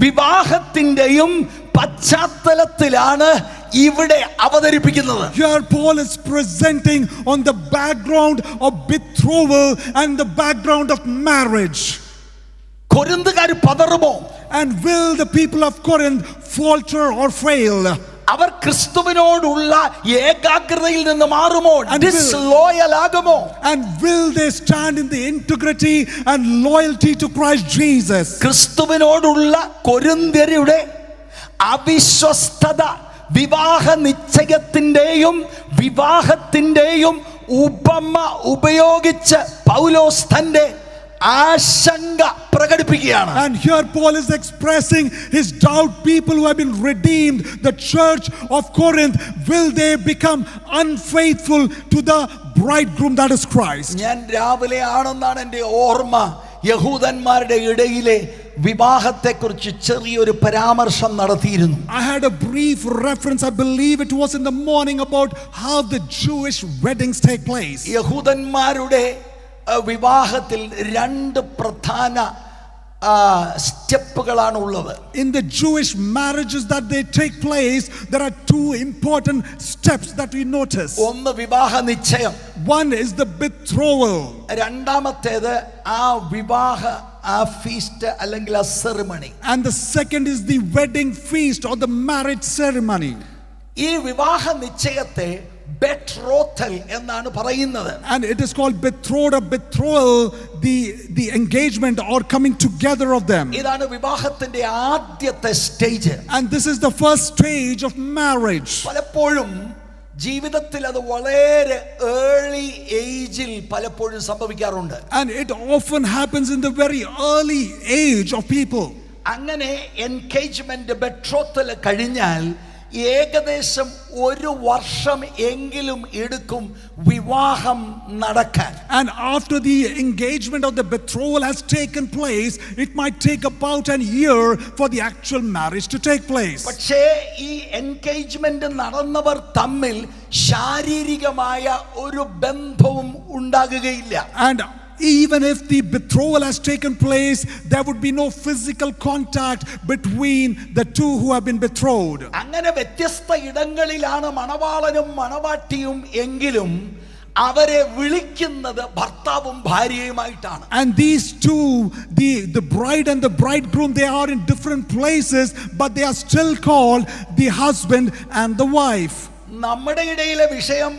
Speaker 1: വിവാഹത്തിന്റെയും പശ്ചാത്തലത്തിലാണ് ഇവിടെ അവതരിപ്പിക്കുന്നത്.
Speaker 2: Here Paul is presenting on the background of betrothal and the background of marriage.
Speaker 1: കൊരിന്തുകാർ പതറുമോ?
Speaker 2: And will the people of Corinth falter or fail?
Speaker 1: അവർ ക്രിസ്തുവിനോടുള്ള ഏകാഗ്രതയിൽ നിന്ന് മാറുമോ?
Speaker 2: And
Speaker 1: ഡിസ്ലോയൽ ആകുമോ?
Speaker 2: And will they stand in the integrity and loyalty to Christ Jesus?
Speaker 1: ക്രിസ്തുവിനോടുള്ള കൊരിന്ത്യരുടെ അവിശ്വസ്തത വിവാഹ വിവാഹത്തിന്റെയും ഉപമ ഉപയോഗിച്ച് പൗലോസ് തന്റെ ആശങ്ക പ്രകടിപ്പിക്കുകയാണ്.
Speaker 2: And here Paul is expressing his doubt. People who have been redeemed, the church of Corinth, will they become unfaithful to the bridegroom that is Christ?
Speaker 1: ഞാൻ രാവിലെ ആണെന്നാണ് എൻ്റെ ഓർമ്മ യഹൂദന്മാരുടെ ഇടയിലെ വിവാഹത്തെക്കുറിച്ച് ചെറിയൊരു പരാമർശം നടത്തിയിരുന്നു.
Speaker 2: I had a brief reference, I believe it was in the morning, about how the Jewish weddings take place.
Speaker 1: യഹൂദന്മാരുടെ വിവാഹത്തിൽ രണ്ട് പ്രധാന സ്റ്റെപ്പുകളാണ് ഉള്ളത്.
Speaker 2: In the Jewish marriages that they take place, there are two important steps that we notice.
Speaker 1: ഒന്ന് വിവാഹ നിശ്ചയം.
Speaker 2: One is the betrothal.
Speaker 1: രണ്ടാമത്തേത് ആ വിവാഹ ഫീസ്റ്റ് അല്ലെങ്കിൽ ആ ceremony.
Speaker 2: And the second is the wedding feast or the marriage ceremony.
Speaker 1: ഈ വിവാഹ നിശ്ചയത്തെ betrothal എന്നാണ് പറയുന്നത്.
Speaker 2: And it is called betrothal, the engagement or coming together of them.
Speaker 1: ഇതാണ് വിവാഹത്തിന്റെ ആദ്യത്തെ stage.
Speaker 2: And this is the first stage of marriage.
Speaker 1: പലപ്പോഴും ജീവിതത്തിൽ അത് വളരെ ഏർലി ഏജിൽ പലപ്പോഴും സംഭവിക്കാറുണ്ട്.
Speaker 2: And it often happens in the very early age of people.
Speaker 1: അങ്ങനെ എൻഗേജ്മെന്റ് betrothal കഴിഞ്ഞാൽ ഏകദേശം ഒരു വർഷം എങ്കിലും എടുക്കും വിവാഹം നടക്കാൻ.
Speaker 2: And after the engagement of the betrothal has taken place, it might take about a year for the actual marriage to take place.
Speaker 1: പക്ഷേ ഈ എൻഗേജ്മെന്റ് നടന്നവർ തമ്മിൽ ശാരീരികമായ ഒരു ബന്ധവും ഉണ്ടാകുകയില്ല.
Speaker 2: And even if the betrothal has taken place, there would be no physical contact between the two who have been betrothed.
Speaker 1: അങ്ങനെ വ്യത്യസ്ത ഇടങ്ങളിലാണ് മണവാളനും മണവാട്ടിയും എങ്കിലും അവരെ വിളിക്കുന്നത് ഭർത്താവും ഭാര്യയുമായിട്ടാണ്.
Speaker 2: And these two, the bride and the bridegroom, they are in different places, but they are still called the husband and the wife.
Speaker 1: നമ്മുടെ ഇടയിലെ വിഷയം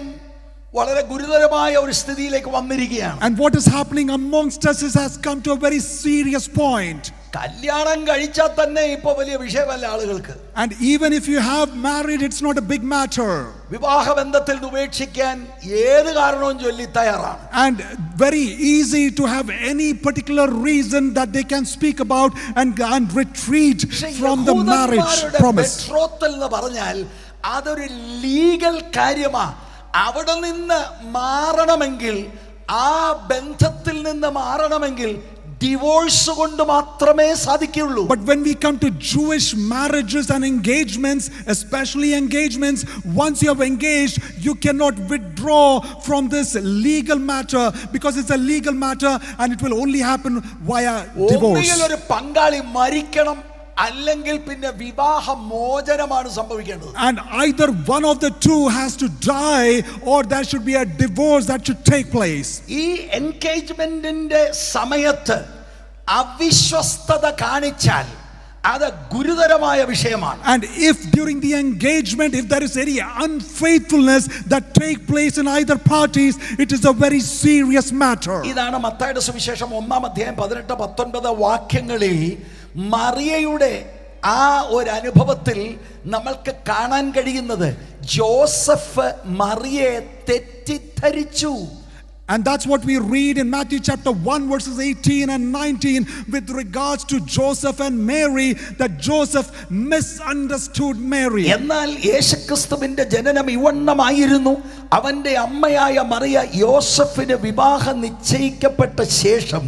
Speaker 1: വളരെ ഗുരുതരമായ ഒരു സ്ഥിതിയിലേക്ക് വന്നിരിക്കുകയാണ്.
Speaker 2: And what is happening amongst us has come to a very serious point.
Speaker 1: കല്യാണം കഴിച്ചാൽ തന്നെ ഇപ്പോ വലിയ വിഷയമല്ല ആളുകൾക്ക്.
Speaker 2: And even if you have married, it's not a big matter.
Speaker 1: വിവാഹ ബന്ധത്തിൽ ഉപേക്ഷിക്കാൻ ഏത് കാരണവും ചൊല്ലി തയ്യാറാണ്.
Speaker 2: And very easy to have any particular reason that they can speak about and retreat from the marriage promise.
Speaker 1: betrothal എന്ന് പറഞ്ഞാൽ അതൊരു ലീഗൽ കാര്യമാണ്. അവിടെ നിന്ന് മാറണമെങ്കിൽ, ആ ബന്ധത്തിൽ നിന്ന് മാറണമെങ്കിൽ ഡിവോഴ്സ് കൊണ്ട് മാത്രമേ സാധിക്കുകയുള്ളൂ.
Speaker 2: But when we come to Jewish marriages and engagements, especially engagements, once you have engaged, you cannot withdraw from this legal matter, because it's a legal matter and it will only happen via divorce.
Speaker 1: ഒന്നുകിൽ ഒരു പങ്കാളി മരിക്കണം, അല്ലെങ്കിൽ പിന്നെ വിവാഹ മോചനമാണ് സംഭവിക്കേണ്ടത്.
Speaker 2: And either one of the two has to die, or there should be a divorce that should take place.
Speaker 1: ഈ എൻഗേജ്മെന്റിന്റെ സമയത്ത് അവിശ്വസ്തത കാണിച്ചാൽ, അത് ഗുരുതരമായ വിഷയമാണ്.
Speaker 2: And if during the engagement, if there is any unfaithfulness that take place in either parties, it is a very serious matter.
Speaker 1: ഇതാണ് മത്തായിയുടെ സുവിശേഷം 1:18-19 വാക്യങ്ങളിൽ മറിയയുടെ ആ ഒരു അനുഭവത്തിൽ നമ്മൾക്ക് കാണാൻ കഴിയുന്നത് ജോസഫ് മറിയയെ തെറ്റിദ്ധരിച്ചു.
Speaker 2: And that's what we read in Matthew chapter 1 verses 18 and 19 with regards to Joseph and Mary, that Joseph misunderstood Mary.
Speaker 1: എന്നാൽ യേശുക്രിസ്തുവിന്റെ ജനനം ഇവണ്ണമായിരുന്നു. അവന്റെ അമ്മയായ മറിയ യോസഫിന് വിവാഹം നിശ്ചയിക്കപ്പെട്ട ശേഷം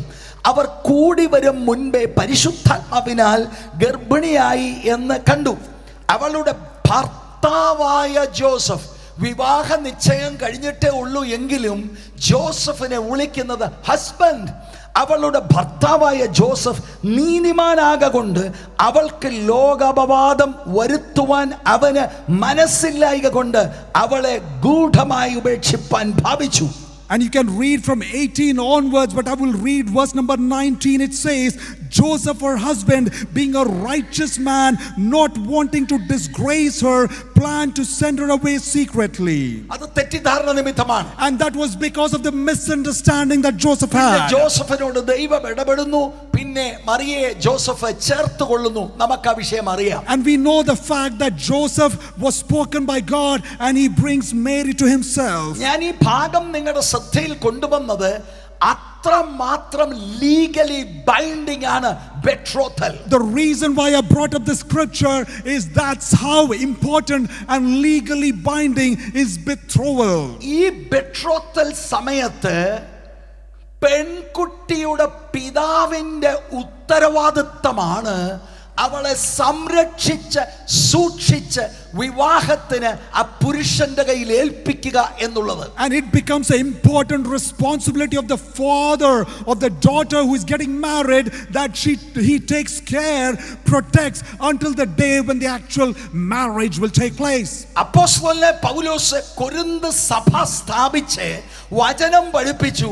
Speaker 1: അവർ കൂടി വരും മുൻപേ പരിശുദ്ധാത്മാവിനാൽ ഗർഭിണിയായി എന്ന് കണ്ടു. അവളുടെ ഭർത്താവായ ജോസഫ് വിവാഹ നിശ്ചയം കഴിഞ്ഞിട്ടേ ഉള്ളൂ എങ്കിലും ജോസഫിനെ വിളിക്കുന്നത് ഹസ്ബൻഡ്. അവളുടെ ഭർത്താവായ ജോസഫ് നീതിമാനാകൊണ്ട് അവൾക്ക് ലോകാപവാദം വരുത്തുവാൻ അവന് മനസ്സില്ലായ്ക കൊണ്ട് അവളെ ഗൂഢമായി ഉപേക്ഷിപ്പാൻ ഭാവിച്ചു.
Speaker 2: And you can read from 18 onwards, but I will read verse number 19. It says, Joseph, her husband, being a righteous man, not wanting to disgrace her, planned to send her away secretly.
Speaker 1: അത് തെറ്റിദ്ധാരണ നിമിത്തമാണ്.
Speaker 2: And that was because of the misunderstanding that Joseph had.
Speaker 1: ജോസഫിനോട് ദൈവം ഇടപെടുന്നു, പിന്നെ മറിയയെ Joseph ചേർത്ത് കൊള്ളുന്നു. നമുക്ക് ആ വിഷയം അറിയാം.
Speaker 2: And we know the fact that Joseph was spoken by God and he brings Mary to himself.
Speaker 1: ഞാൻ ഈ ഭാഗം നിങ്ങളുടെ ശ്രദ്ധയിൽ കൊണ്ടുവന്നത് അത്രമാത്രം ലീഗലി ബൈൻഡിംഗ് ആണ് betrothal.
Speaker 2: The reason why I brought up the scripture is that's how important and legally binding is betrothal.
Speaker 1: ഈ betrothal സമയത്ത് പെൺകുട്ടിയുടെ പിതാവിന്റെ ഉത്തരവാദിത്തമാണ് അവളെ സംരക്ഷിച്ച് സൂക്ഷിച്ച് വിവാഹത്തിന് ആ പുരുഷന്റെ കയ്യിൽ ഏൽപ്പിക്കുക എന്നുള്ളത്.
Speaker 2: And it becomes an important responsibility of the father of the daughter who is getting married, that he takes care, protects until the day when the actual marriage will take place.
Speaker 1: അപ്പോസ്തലനായ പൗലോസ് Corinth സഭ സ്ഥാപിച്ച് വചനം പഠിപ്പിച്ചു.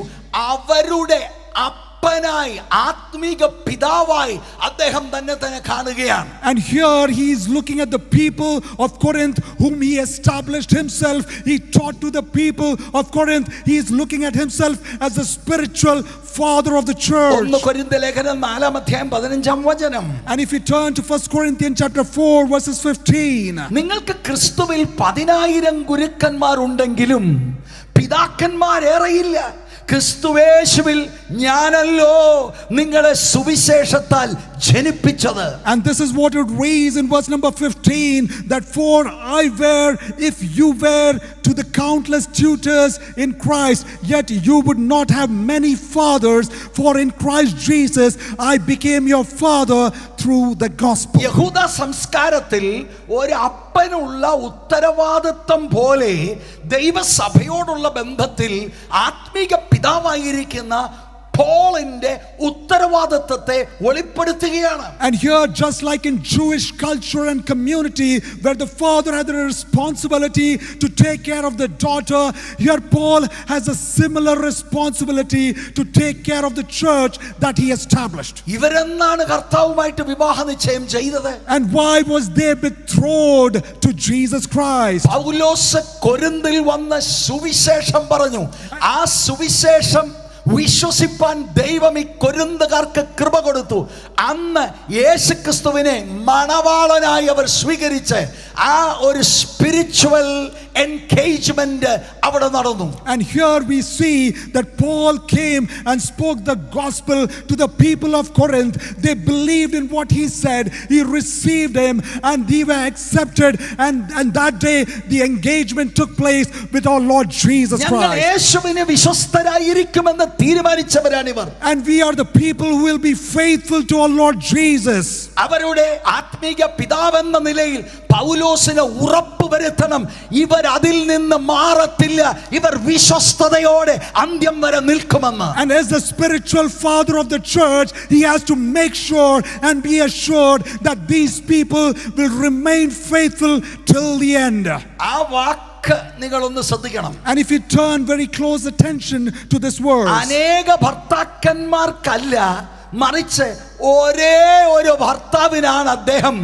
Speaker 1: അവരുടെ അപ്പനായി ആത്മീക പിതാവായി അദ്ദേഹം തന്നെ കാണുകയാണ്.
Speaker 2: And here he is looking at the people of Corinth whom he established himself. He taught to the people of Corinth. He is looking at himself as the spiritual father of the church.
Speaker 1: 1 കൊരിന്ത്യർ ലേഖനം 4:15
Speaker 2: And if you turn to 1 Corinthians chapter 4 verses 15.
Speaker 1: നിങ്ങൾക്ക് ക്രിസ്തുവിൽ 10,000 ഗുരുക്കന്മാരുണ്ടെങ്കിലും പിതാക്കന്മാരേറെയില്ല. ക്രിസ്തുവേശുവിൽ ഞാനല്ലോ നിങ്ങളെ സുവിശേഷത്താൽ ജനിപ്പിച്ചത്.
Speaker 2: And this is what it reads in verse number 15, that for I were, if you were to the countless tutors in Christ, yet you would not have many fathers, for in Christ Jesus I became your father through the gospel.
Speaker 1: യഹൂദ സംസ്കാരത്തിൽ ഒരു അപ്പനുള്ള ഉത്തരവാദിത്വം പോലെ ദൈവസഭയോടുള്ള ബന്ധത്തിൽ ആത്മീക പിതാവായിരിക്കുന്ന പോളിന്റെ ഉത്തരവാദിത്വത്തെ വെളിപ്പെടുത്തുകയാണ്.
Speaker 2: And here, just like in Jewish culture and community where the father had the responsibility to take care of the daughter, here Paul has a similar responsibility to take care of the church that he established.
Speaker 1: ഇവരെന്നാണ് കർത്താവുമായിട്ട് വിവാഹ നിശ്ചയം ചെയ്തത്?
Speaker 2: And why was they betrothed to Jesus Christ?
Speaker 1: പൗലോസ് കൊരിന്തിൽ വന്ന സുവിശേഷം പറഞ്ഞു. ആ സുവിശേഷം വിശ്വസിപ്പാൻ ദൈവം ഈ കൊരിന്തുകാർക്ക് കൃപ കൊടുത്തു. അന്ന് യേശുക്രിസ്തുവിനെ മണവാളനായി അവർ സ്വീകരിച്ച് ആ ഒരു സ്പിരിച്വൽ എൻഗേജ്മെന്റ് അവിടെ നടന്നു.
Speaker 2: And here we see that Paul came and spoke the gospel to the people of Corinth. They believed in what he said. He received him and they were accepted, and that day the engagement took place with our Lord Jesus
Speaker 1: ഞങ്ങൾ
Speaker 2: Christ.
Speaker 1: യേശുവിനെ വിശ്വസ്തരായിരിക്കുമെന്ന് തീരുമാനിച്ചവരാണിവർ.
Speaker 2: And we are the people who will be faithful to our Lord Jesus.
Speaker 1: അവരുടെ ആത്മീക പിതാവെന്ന നിലയിൽ പൗലോസിന് ഉറപ്പ് വരുത്തണം, ഇവർ അതിൽ നിന്ന് മാറത്തില്ല, ഇവർ വിശ്വസ്തയോടെ അന്ത്യം വരെ നിൽക്കുമെന്ന്.
Speaker 2: And as the spiritual father of the church, he has to make sure and be assured that these people will remain faithful till the end.
Speaker 1: ആ വാക്ക് നിങ്ങളൊന്ന് ശ്രദ്ധിക്കണം.
Speaker 2: And if you turn very close attention to this verse,
Speaker 1: അനേക ഭർത്താക്കന്മാർക്കല്ല, മറിച്ച് ഒരേ ഒരു ഭർത്താവിനാണ് അദ്ദേഹം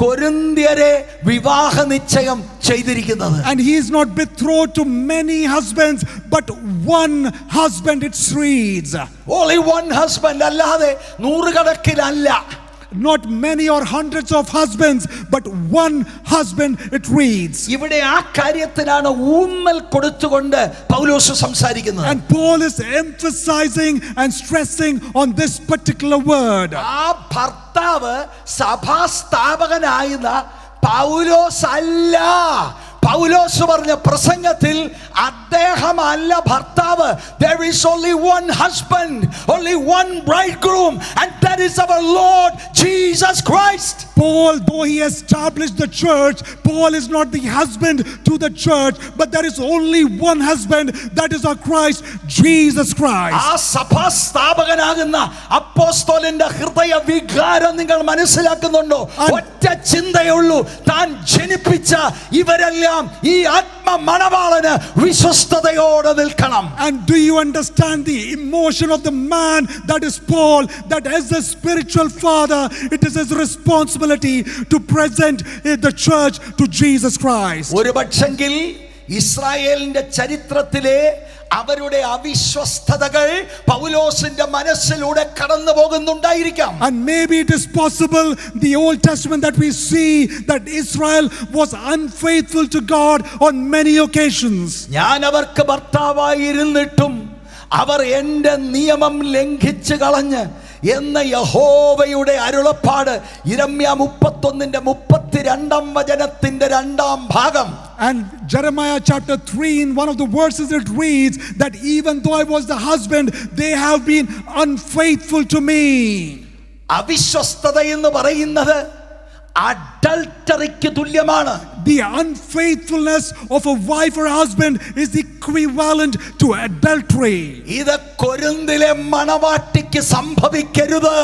Speaker 1: കൊരിന്ത്യരെ വിവാഹ നിശ്ചയം ചെയ്തിരിക്കുന്നത്.
Speaker 2: And he is not betrothed to many husbands, but one husband, it reads.
Speaker 1: Only one husband, അല്ലാതെ നൂറുകണക്കിലല്ല.
Speaker 2: Not many or hundreds of husbands, but one husband, it reads.
Speaker 1: ഇവിടെ ആ കാര്യത്തിനാണ് ഊന്നൽ കൊടുത്തുകൊണ്ട് പൗലോസ് സംസാരിക്കുന്നത്.
Speaker 2: And Paul is emphasizing and stressing on this particular word.
Speaker 1: ആ ഭർത്താവ് സഭാസ്ഥാപകനായിരുന്ന പൗലോസ് അല്ല. പൗലോസ് പറഞ്ഞ പ്രസംഗത്തിൽ അദ്ദേഹമല്ല ഭർത്താവ്. There is only one husband, only one bridegroom, and that is our Lord Jesus Christ.
Speaker 2: Paul, though he established the church, Paul is not the husband to the church, but there is only one husband, that is our Christ, Jesus Christ.
Speaker 1: ആ സഭാസ്ഥാപകനാകുന്ന അപ്പോസ്തലന്റെ ഹൃദയ വികാരം നിങ്ങൾ മനസ്സിലാക്കുന്നുണ്ടോ? ഒറ്റ ചിന്തയുള്ളൂ, താൻ ജനിപ്പിച്ച ഇവരെല്ലാം ഈ ആത്മ മണവാളന് വിശ്വസ്തതയോടെ നിൽക്കണം.
Speaker 2: And do you understand the emotion of the man that is Paul, that as a spiritual father it is his responsibility to present the church to Jesus Christ.
Speaker 1: ഒരു പക്ഷെങ്കിൽ ഇസ്രായേലിന്റെ ചരിത്രത്തിലെ അവരുടെ അവിശ്വസ്തതകൾ പൗലോസിന്റെ മനസ്സിലൂടെ കടന്നു പോകുന്നുണ്ടായിരിക്കാം.
Speaker 2: And maybe it is possible the Old Testament that we see that Israel was unfaithful to God on many occasions.
Speaker 1: ഞാൻ അവർക്ക് ഭർത്താവായിരുന്നിട്ടും അവർ എൻ്റെ നിയമം ലംഘിച്ചു കളഞ്ഞ് എന്ന യഹോവയുടെ അരുളപ്പാട് യിരെമ്യാ 31:32 രണ്ടാം ഭാഗം.
Speaker 2: And Jeremiah chapter 3, in one of the verses it reads that even though I was the husband, they have been unfaithful to me.
Speaker 1: അവിശ്വസ്തത എന്ന് പറയുന്നത് അഡൾട്ടറിക്ക് തുല്യമാണ്.
Speaker 2: The unfaithfulness of a wife or husband is equivalent to adultery.
Speaker 1: ഇത് കൊരിന്തിലെ മണവാട്ടിക്ക് സംഭവിക്കരുത്,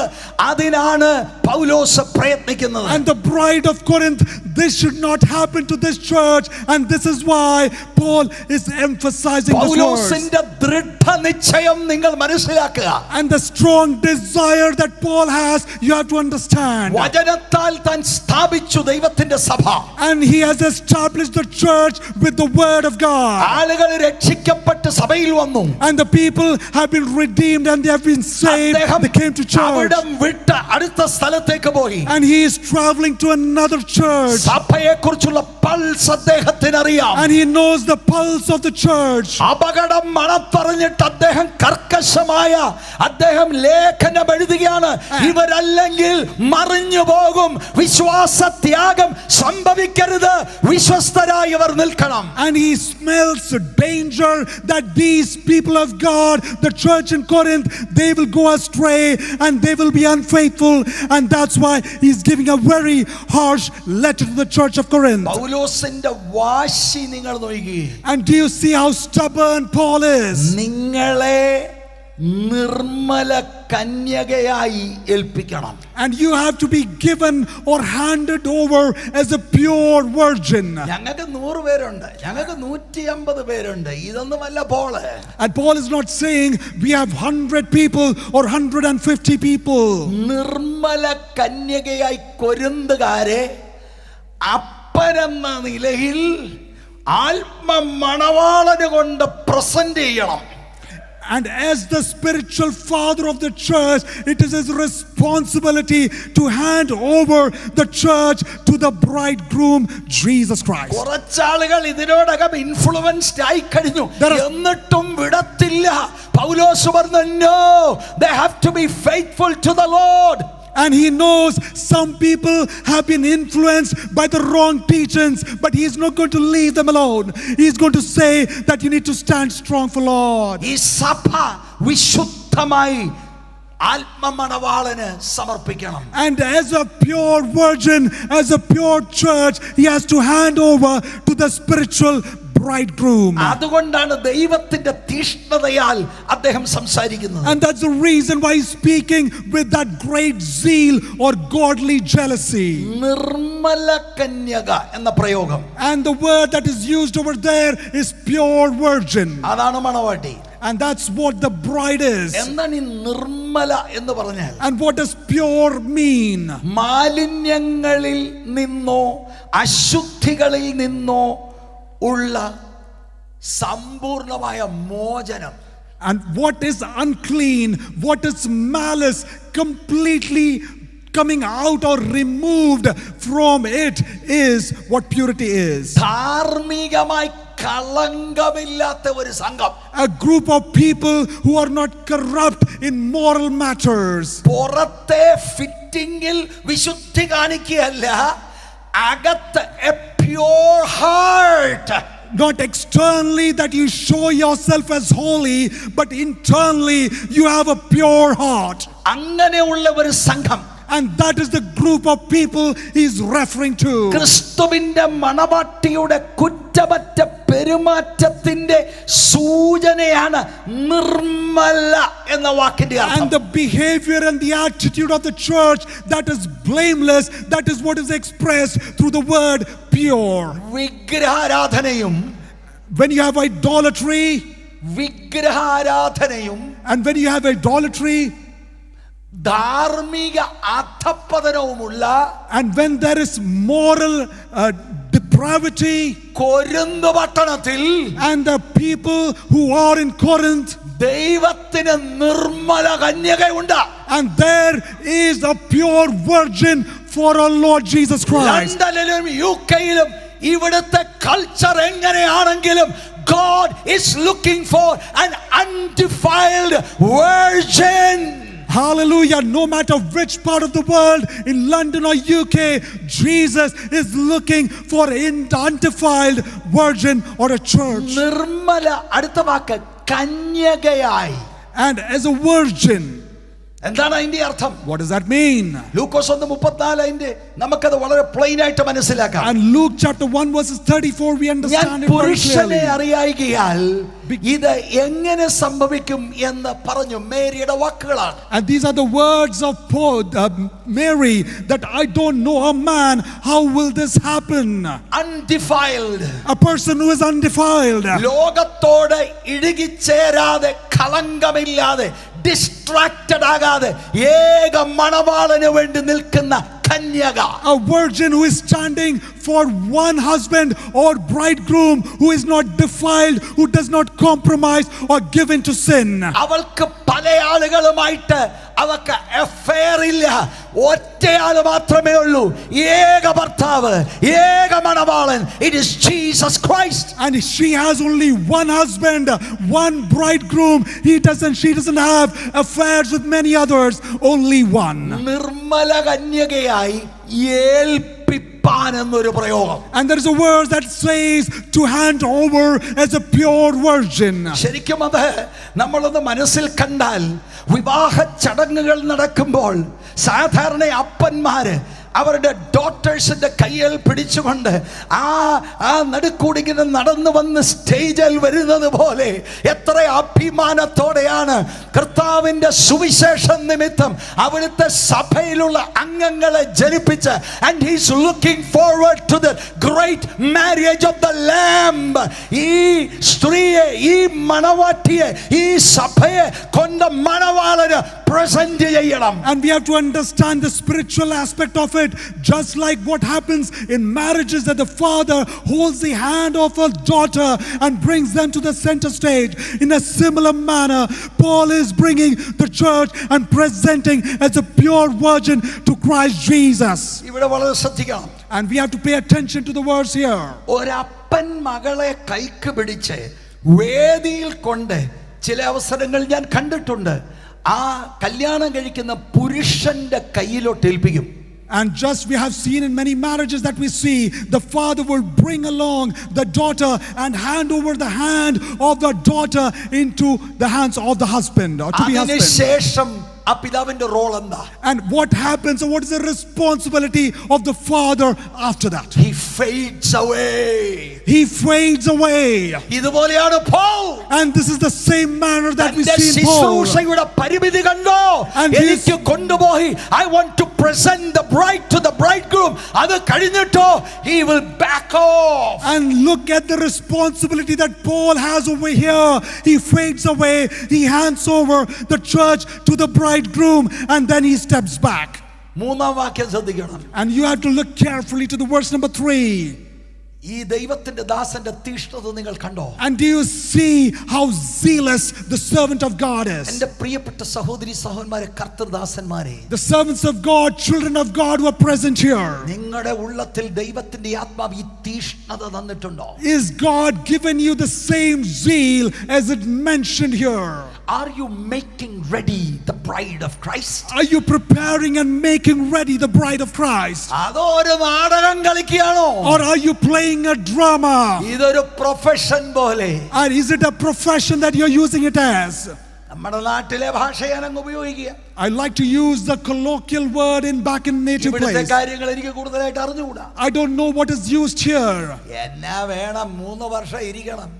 Speaker 1: അതിനാണ് പൗലോസ് പ്രയത്നിക്കുന്നത്.
Speaker 2: And the bride of Corinth, this should not happen to this church, and this is why Paul is emphasizing this word.
Speaker 1: പൗലോസിന്റെ ദൃഢനിശ്ചയം നിങ്ങൾ മനസ്സിലാക്കുക.
Speaker 2: And the strong desire that Paul has, you have to understand.
Speaker 1: വചനത്താൽ താൻ സ്ഥാപിച്ചു ദൈവത്തിന്റെ സഭ.
Speaker 2: And he has established the church with the word of God.
Speaker 1: ആളുകൾ രക്ഷിക്കപ്പെട്ട് സഭയിൽ വന്നു.
Speaker 2: And the people have been redeemed and they have been saved. They came to church.
Speaker 1: അവിടം വിട്ട് അടുത്ത സ്ഥലത്തേക്ക് പോയി.
Speaker 2: And he is traveling to another church.
Speaker 1: സഭയെക്കുറിച്ചുള്ള പൾസ് അദ്ദേഹത്തിന് അറിയാം.
Speaker 2: And he knows the pulse of the church.
Speaker 1: അപകടം മണത്തറിഞ്ഞിട്ട് അദ്ദേഹം കർക്കശമായ ലേഖനം എഴുതുകയാണ്. ഇവരല്ലെങ്കിൽ മറിഞ്ഞു പോകും, വിശ്വാസത്യാഗം സംഭവിക്കരുത്, വിശ്വസ്തരായി അവർ നിൽക്കണം.
Speaker 2: And he smells danger that these people of God, the church in Corinth, they will go astray and they will be unfaithful, and that's why he's giving a very harsh letter to the church of Corinth.
Speaker 1: പൗലോസിന്റെ വാശി നിങ്ങൾ നോക്കി.
Speaker 2: And do you see how stubborn Paul is?
Speaker 1: നിങ്ങളെ Nirmala കന്യകയായി ഏൽപ്പിക്കണം.
Speaker 2: And you have to be given or handed over as a pure virgin.
Speaker 1: ഞങ്ങൾക്ക് 100 പേരുണ്ട്, ഞങ്ങൾക്ക് 150 പേരുണ്ട്, ഇതൊന്നുമല്ല Paul.
Speaker 2: And Paul is not saying we have 100 people or 150 people.
Speaker 1: Nirmala കന്യകയായി കൊരിന്തുകാരെ അപ്പനെന്ന നിലയിൽ ആത്മ മണവാളന് കൊണ്ട് present ചെയ്യണം.
Speaker 2: And as the spiritual father of the church, it is his responsibility to hand over the church to the bridegroom Jesus Christ.
Speaker 1: കുറച്ചാളുകൾ ഇതിനോടകം influenced ആയി കഴിഞ്ഞു, എന്നിട്ടും വിടത്തില്ല. പൗലോസ് പറഞ്ഞു, no, they have to be faithful to the Lord.
Speaker 2: And he knows some people have been influenced by the wrong teachings, but he is not going to leave them alone. He is going to say that you need to stand strong for Lord.
Speaker 1: ഈ സഭ വിശുദ്ധമായി ആത്മമണവാളന് സമർപ്പിക്കണം.
Speaker 2: And as a pure virgin, as a pure church, he has to hand over to the spiritual bridegroom.
Speaker 1: അതുകൊണ്ടാണ് ദൈവത്തിന്റെ തീഷ്ണതയാൽ അദ്ദേഹം സംസാരിക്കുന്നത്.
Speaker 2: And that's the reason why he's speaking with that great zeal or godly jealousy.
Speaker 1: Nirmala കന്യക എന്ന പ്രയോഗം,
Speaker 2: And the word that is used over there is pure virgin.
Speaker 1: അതാണ് മണവാട്ടി.
Speaker 2: And that's what the bride is.
Speaker 1: എന്താണ് ഈ നിർമ്മല എന്ന് പറഞ്ഞാൽ?
Speaker 2: And what does pure mean?
Speaker 1: മാലിന്യങ്ങളിൽ നിന്നോ അശുദ്ധികളിൽ നിന്നോ ഉള്ള സമ്പൂർണമായ മോചനം.
Speaker 2: And what is unclean, what is malice, completely coming out or removed from it is what purity is.
Speaker 1: ധാർമ്മികമായി കളങ്കമില്ലാത്ത ഒരു സംഘം,
Speaker 2: A group of people who are not corrupt in moral matters.
Speaker 1: പുറത്തെ ഫിറ്റിംഗിൽ വിശുദ്ധി കാണിക്കുകയല്ല, അകത്ത് A pure heart.
Speaker 2: Not externally that you show yourself as holy, but internally you have a pure heart.
Speaker 1: അങ്ങനെയുള്ള ഒരു സംഘം,
Speaker 2: And that is the group of people he's referring to.
Speaker 1: ക്രിസ്തുവിന്റെ മണവാട്ടിയുടെ കുറ്റമറ്റ പെരുമാറ്റത്തിന്റെ സൂചനയാണ് നിർമ്മല എന്ന വാക്കിന്റെ
Speaker 2: And
Speaker 1: അർത്ഥം.
Speaker 2: the behavior and the attitude of the church that is blameless, that is what is expressed through the word pure.
Speaker 1: വിഗ്രഹാരാധനയും
Speaker 2: When you have idolatry,
Speaker 1: വിഗ്രഹാരാധനയും
Speaker 2: and when you have idolatry,
Speaker 1: ധാർമ്മിക അധപ്പതനവുമുള്ള
Speaker 2: and when there is moral depravity,
Speaker 1: Corinth പട്ടണത്തിൽ
Speaker 2: and the people who are in Corinth,
Speaker 1: ദൈവത്തിന് Nirmala കന്യകയുണ്ട്.
Speaker 2: and there is a pure virgin for our Lord Jesus Christ.
Speaker 1: ലണ്ടനിലും യുകെയിലും ഇവിടുത്തെ culture എങ്ങനെയാണെങ്കിലും God is looking for an undefiled virgin.
Speaker 2: Hallelujah. No matter which part of the world, in London or UK, Jesus is looking for an undefiled virgin or a church.
Speaker 1: Nirmala, അടുത്ത വാക്ക് കന്യകയായി.
Speaker 2: And as a virgin.
Speaker 1: എന്താണ് അതിന്റെ അർത്ഥം?
Speaker 2: What does that mean?
Speaker 1: ലൂക്കോസ് 1:34 നമുക്കത് വളരെ plain ആയിട്ട് മനസ്സിലാക്കാം.
Speaker 2: And Luke chapter 1 verses 34 we
Speaker 1: ഞാൻ
Speaker 2: understand it very
Speaker 1: പുരുഷനെ
Speaker 2: clearly.
Speaker 1: അറിയായികയാൽ ഇത് എങ്ങനെ സംഭവിക്കും എന്ന് പറഞ്ഞു മേരിയുടെ വാക്കുകളാണ്.
Speaker 2: And these are the words of Mary, that I don't know a man, how will this happen?
Speaker 1: Undefiled,
Speaker 2: A person who is undefiled.
Speaker 1: ലോകത്തോട് ഇഴുകിച്ചേരാതെ കളങ്കമില്ലാതെ ഡിസ്ട്രാക്റ്റഡ് ആകാതെ ഏക മണവാളന് വേണ്ടി നിൽക്കുന്ന കന്യക.
Speaker 2: A virgin who is standing for one husband or bridegroom, who is not defiled, who does not compromise or give in to sin.
Speaker 1: അവൾക്ക് പല ആളുകളുമായിട്ട് അവൾക്ക് അഫെയർ ഇല്ല, ഒറ്റയാള് മാത്രമേ ഉള്ളൂ, ഏക ഭർത്താവ്, ഏക മണവാളൻ. It is Jesus Christ.
Speaker 2: And she has only one husband, one bridegroom. She doesn't have affairs with many others, only one.
Speaker 1: Nirmala കന്യകയായി ഏൽപ്പിപ്പാൻ എന്നൊരു പ്രയോഗം.
Speaker 2: And there is a word that says to hand over as a pure virgin.
Speaker 1: ശരിക്കും അത് നമ്മളൊന്ന് മനസ്സിൽ കണ്ടാൽ, വിവാഹ ചടങ്ങുകൾ നടക്കുമ്പോൾ സാധാരണ അപ്പന്മാര് അവരുടെ ഡോട്ടേഴ്സിന്റെ കയ്യിൽ പിടിച്ചുകൊണ്ട് ആ നടുക്കൂടിങ്ങനെ നടന്നു വന്ന് സ്റ്റേജിൽ വരുന്നത് പോലെ എത്ര അഭിമാനത്തോടെയാണ് കർത്താവിന്റെ സുവിശേഷം നിമിത്തം അവിടുത്തെ സഭയിലുള്ള അംഗങ്ങളെ ജനിപ്പിച്ച്, and he is looking forward to the great marriage of the lamb. ഈ സ്ത്രീയെ, ഈ മണവാട്ടിയെ, ഈ സഭയെ കൊണ്ട് മണവാളന് പ്രസന്റ് ചെയ്യണം.
Speaker 2: And we have to understand the spiritual aspect of it, just like what happens in marriages, that the father holds the hand of a daughter and brings them to the center stage. In a similar manner, Paul is bringing the church and presenting as a pure virgin to Christ Jesus.
Speaker 1: ഇവിടെ വളരെ ശ്രദ്ധിക്കണം.
Speaker 2: And we have to pay attention to the words here.
Speaker 1: ഒരപ്പൻ മകളെ കൈക്ക് പിടിച്ച് വേദിയിൽ കൊണ്ട് ചില അവസരങ്ങൾ ഞാൻ കണ്ടിട്ടുണ്ട്, ആ കല്യാണം കഴിക്കുന്ന പുരുഷന്റെ കയ്യിലോട്ട് ഏൽപ്പിക്കും.
Speaker 2: And just we have seen in many marriages that we see, the father will bring along the daughter and hand over the hand of the daughter into the hands of the husband or to be husband.
Speaker 1: അതിനുശേഷം ആ പിതാവിന്റെ role എന്താ?
Speaker 2: And what happens, or what is the responsibility of the father after that?
Speaker 1: He fades away.
Speaker 2: He fades away.
Speaker 1: ഇതുപോലെയാണ് Paul.
Speaker 2: And this is the same manner that we
Speaker 1: തന്റെ
Speaker 2: see in Paul.
Speaker 1: ശുശ്രൂഷയുടെ പരിമിതി കണ്ടോ?
Speaker 2: And
Speaker 1: എനിക്ക് കൊണ്ടുപോയി I want to present the bride to the bridegroom. അത് കഴിഞ്ഞിട്ടോ he will back off.
Speaker 2: And look at the responsibility that Paul has over here. He fades away. He hands over the church to the bridegroom, and then he steps back.
Speaker 1: മൂന്നാം വാക്യം ശ്രദ്ധിക്കണം.
Speaker 2: And you have to look carefully to the verse number 3.
Speaker 1: ഈ ദൈവത്തിന്റെ ദാസന്റെ തീഷ്ണത നിങ്ങൾ കണ്ടോ?
Speaker 2: And do you see how zealous the servant of God is?
Speaker 1: എൻ്റെ പ്രിയപ്പെട്ട സഹോദരി സഹോദരന്മാരെ, കർത്തൃദാസന്മാരെ,
Speaker 2: The servants of God, children of God who are present here.
Speaker 1: നിങ്ങളുടെ ഉള്ളത്തിൽ ദൈവത്തിന്റെ ആത്മാവ് ഈ തീഷ്ണത തന്നിട്ടുണ്ടോ?
Speaker 2: Is God given you the same zeal as it mentioned here?
Speaker 1: Are you making ready the bride of Christ?
Speaker 2: Are you preparing and making ready the bride of Christ?
Speaker 1: അതോ ഒരു നാടകം കളിക്കുകയാണോ?
Speaker 2: Or are you playing a drama?
Speaker 1: ഇതൊരു profession പോലെ.
Speaker 2: Or is it a profession that you're using it as?
Speaker 1: നമ്മുടെ നാട്ടിലെ ഭാഷ ഞാൻ അങ്ങ് ഉപയോഗിക്കുക.
Speaker 2: I like to use the colloquial word back in native
Speaker 1: ഇവിടുത്തെ
Speaker 2: place.
Speaker 1: കാര്യങ്ങൾ എനിക്ക് കൂടുതലായിട്ട് അറിഞ്ഞുകൂടാ.
Speaker 2: I don't know what is used here.
Speaker 1: എന്നാ വേണം? 3 വർഷം ഇരിക്കണം.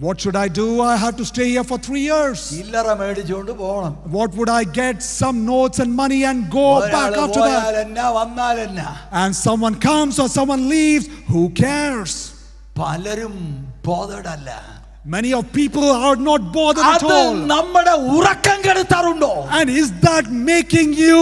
Speaker 2: What should I do? I have to stay here for 3 years.
Speaker 1: ചില്ലറ മേടിച്ചുകൊണ്ട് പോകണം.
Speaker 2: What would I get? Some notes and money and go back after that.
Speaker 1: പോയാലെന്നാ വന്നാലെന്നാ.
Speaker 2: And someone comes or someone leaves. Who cares?
Speaker 1: പലരും bothered അല്ല.
Speaker 2: Many of people are not bothered at
Speaker 1: അത്
Speaker 2: all.
Speaker 1: നമ്മുടെ ഉറക്കം കെടുത്താറുണ്ടോ?
Speaker 2: And is that making you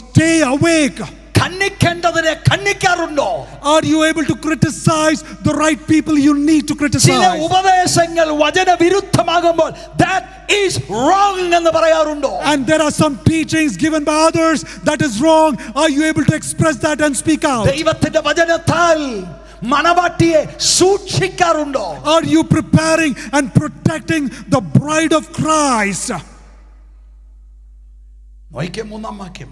Speaker 2: stay awake?
Speaker 1: ഖണ്ഡിക്കേണ്ടതിനെ ഖണ്ഡിക്കാറുണ്ടോ?
Speaker 2: Are you able to criticize the right people you need to
Speaker 1: ചില
Speaker 2: criticize?
Speaker 1: ഉപദേശങ്ങൾ വചനവിരുദ്ധമാകുമ്പോൾ that is wrong എന്ന് പറയാറുണ്ടോ?
Speaker 2: And there are some teachings given by others that is wrong. Are you able to express that and speak out?
Speaker 1: ദൈവത്തിന്റെ വചനത്താൽ മണവാട്ടിയെ സൂക്ഷിക്കാറുണ്ടോ?
Speaker 2: Are you preparing and protecting the bride of Christ?
Speaker 1: നോക്കിക്കേ മൂന്നാം വാക്യം.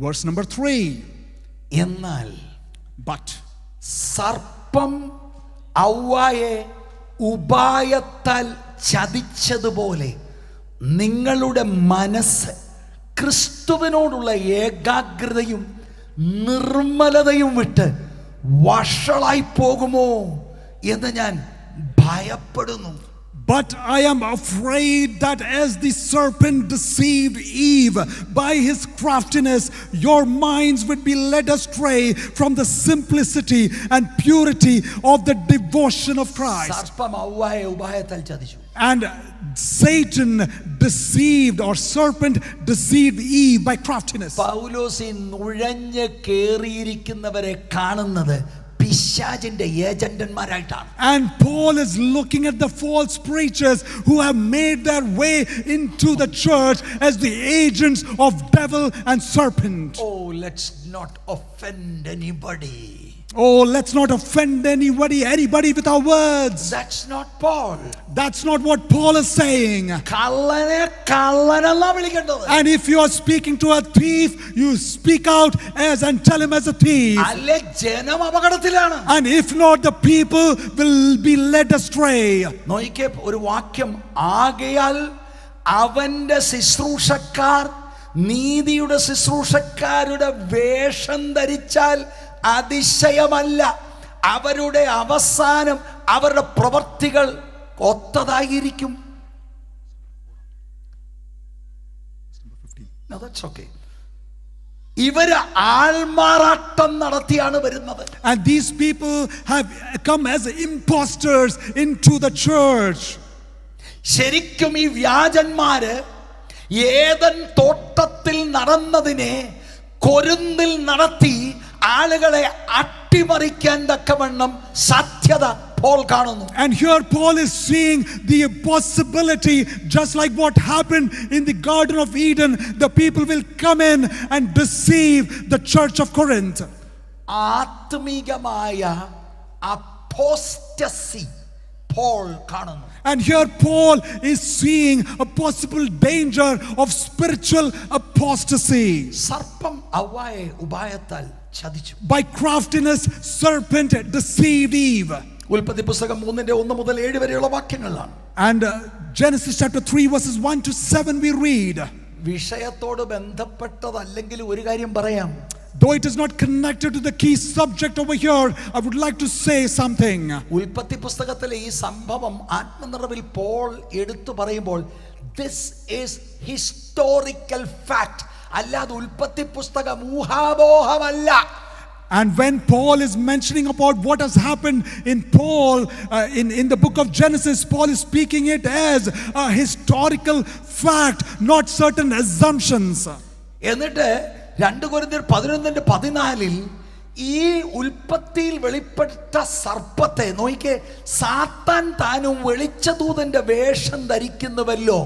Speaker 2: Verse number 3.
Speaker 1: എന്നാൽ
Speaker 2: But
Speaker 1: സർപ്പം ഔവായെ ഉപായത്താൽ ചതിച്ചതുപോലെ നിങ്ങളുടെ മനസ്സ് ക്രിസ്തുവിനോടുള്ള ഏകാഗ്രതയും നിർമ്മലതയും വിട്ട് വഷളായി പോകുമോ എന്ന് ഞാൻ ഭയപ്പെടുന്നു.
Speaker 2: But I am afraid that as the serpent deceived Eve by his craftiness, your minds would be led astray from the simplicity and purity of the devotion of Christ.
Speaker 1: സർപ്പം ഔവായെ ഉപായത്താൽ ചതിച്ചു.
Speaker 2: And Satan deceived, or serpent deceived Eve by craftiness.
Speaker 1: പൗലോസ് നുഴഞ്ഞ് കേറിയിരിക്കുന്നവരെ കാണുന്നത് പിശാചിന്റെ ഏജന്റന്മാരായിട്ടാണ്.
Speaker 2: And Paul is looking at the false preachers who have made their way into the church as the agents of devil and serpent.
Speaker 1: Oh, let's not offend anybody.
Speaker 2: Oh, let's not offend anybody with our words.
Speaker 1: That's not Paul.
Speaker 2: That's not what Paul is saying.
Speaker 1: കള്ളനെ കള്ളനെന്നാ വിളിക്കേണ്ടത്.
Speaker 2: And if you are speaking to a thief, you speak out as and tell him as a thief.
Speaker 1: അല്ലേ ജനം അപകടത്തിലാണ്.
Speaker 2: And if not, the people will be led astray.
Speaker 1: നോക്കിക്കേ ഒരു വാക്യം. ആകയാൽ അവന്റെ ശുശ്രൂഷക്കാർ നീതിയുടെ ശുശ്രൂഷക്കാരുടെ വേഷം ധരിച്ചാൽ അതിശയമല്ല. അവരുടെ അവസാനം അവരുടെ പ്രവർത്തികൾ ഒത്തതായിരിക്കും. No, that's okay. ഇവര് ആൾമാറാട്ടം നടത്തിയാണ് വരുന്നത്.
Speaker 2: And these people have come as impostors into the church.
Speaker 1: ശരിക്കും ഈ വ്യാജന്മാര് ഏദൻ തോട്ടത്തിൽ നടന്നതിനെ കൊരിന്തിൽ നടത്തി ആളുകളെ അട്ടിമറിക്കാൻ തക്കവണ്ണം സാധ്യത Paul കാണുന്നു.
Speaker 2: And here Paul is seeing the possibility, just like what happened in the Garden of Eden, the people will come in and deceive the church of Corinth.
Speaker 1: ആത്മീകമായ അപ്പോസ്റ്റസി Paul കാണുന്നു.
Speaker 2: And here Paul is seeing a possible danger of spiritual apostasy.
Speaker 1: സർപ്പം ഔവായെ ഉപായത്താൽ ചതിച്ചു.
Speaker 2: By craftiness, serpent deceived Eve.
Speaker 1: ഉൽപ്പത്തി പുസ്തകം 3:1 മുതൽ 7 വരെയുള്ള വാക്യങ്ങളാണ്.
Speaker 2: And Genesis chapter 3 verses 1 to 7 we read.
Speaker 1: വിഷയത്തോട് ബന്ധപ്പെട്ടതല്ലെങ്കിൽ ഒരു കാര്യം പറയാം.
Speaker 2: Though it is not connected to the key subject over here, I would like to say something.
Speaker 1: ഉൽപ്പത്തി പുസ്തകത്തിലെ ഈ സംഭവം ആത്മനിറവിൽ പോൾ എടുത്തു പറയുമ്പോൾ this is historical fact, അല്ലാതെ ഉൽപ്പത്തി പുസ്തകം ഊഹാപോഹമല്ല.
Speaker 2: And when Paul is mentioning about what has happened in in the book of Genesis, Paul is speaking it as a historical fact, not certain assumptions.
Speaker 1: എന്നിട്ട് 2 കൊരിന്ത്യർ 11:14 ഈ ഉൽപ്പത്തിയിൽ വെളിപ്പെട്ട സർപ്പത്തെ നോക്കിക്കേ, സാത്താൻ താനും വെളിച്ചദൂതന്റെ വേഷം ധരിക്കുന്നുവല്ലോ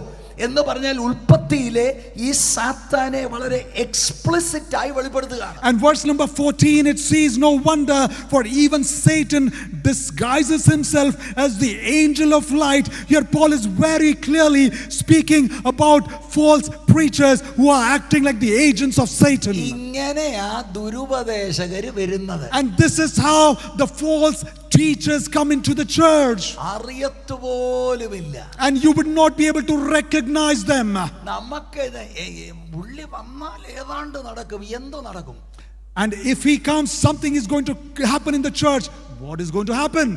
Speaker 1: എന്ന് പറഞ്ഞാൽ ഉൽപ്പത്തിയിലെ ഈ സാത്താനെ വളരെ എക്സ്പ്ലിസിറ്റ് ആയി വെളിപ്പെടുത്തുകയാണ്.
Speaker 2: And verse number 14, it says, no wonder, for even Satan disguises himself as the angel of light. Here Paul is very clearly speaking about false preachers who are acting like the agents of Satan.
Speaker 1: ഇങ്ങനെയാ ദുരുപദേശകർ വരുന്നത്.
Speaker 2: And this is how the false teachers come into the church.
Speaker 1: അറിയത്തുപോലുമില്ല.
Speaker 2: And you would not be able to recognize them.
Speaker 1: നമുക്ക് ഉള്ളി വന്നാൽ ഏതാണ്ട് നടക്കും, എന്തോ നടക്കും.
Speaker 2: And if he comes, something is going to happen in the church. What is going to happen?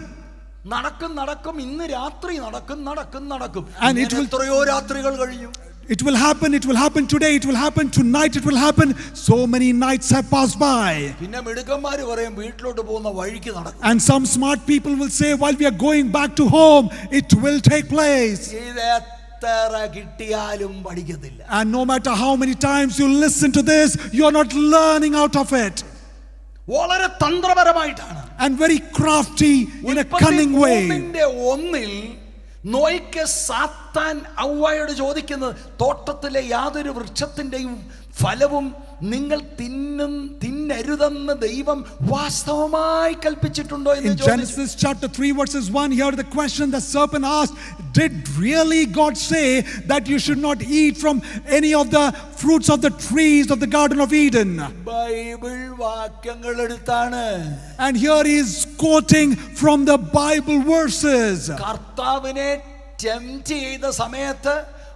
Speaker 1: നടക്കും ഇന്ന് രാത്രി നടക്കും.
Speaker 2: And it will,
Speaker 1: എത്രയോ രാത്രികൾ കഴിഞ്ഞു.
Speaker 2: it will happen today, it will happen tonight, it will happen. So many nights have passed by.
Speaker 1: പിന്നെ മിടുക്കന്മാര് പറയും വീട്ടിലോട്ട് പോകുന്ന വഴിക്ക് നടക്കും.
Speaker 2: And some smart people will say, while we are going back to home, it will take place.
Speaker 1: ഇത് എത്ര കിട്ടിയാലും പഠിക്കത്തില്ല.
Speaker 2: And no matter how many times you listen to this, you are not learning out of it.
Speaker 1: വളരെ തന്ത്രപരമായിട്ടാണ്.
Speaker 2: And very crafty in a cunning way.
Speaker 1: ഒന്നിൽ നോയ്ക്ക് സാത്താൻ ഔവയോട് ചോദിക്കുന്നത്, തോട്ടത്തിലെ യാതൊരു വൃക്ഷത്തിന്റെയും ഫലവും നിങ്ങൾ തിന്നരുതെന്ന് ദൈവം വാസ്തവമായി കൽപ്പിച്ചിട്ടുണ്ടോ എന്ന്
Speaker 2: ചോദിച്ചു. In Genesis chapter 3 verses 1, here the question the serpent asked, did really God say that you should not eat from any of the fruits of the trees of the Garden of Eden?
Speaker 1: Bible വാക്യങ്ങൾ എടുത്താണ്.
Speaker 2: And here he is quoting from the Bible verses.
Speaker 1: കർത്താവിനെ tempt ചെയ്ത സമയത്ത്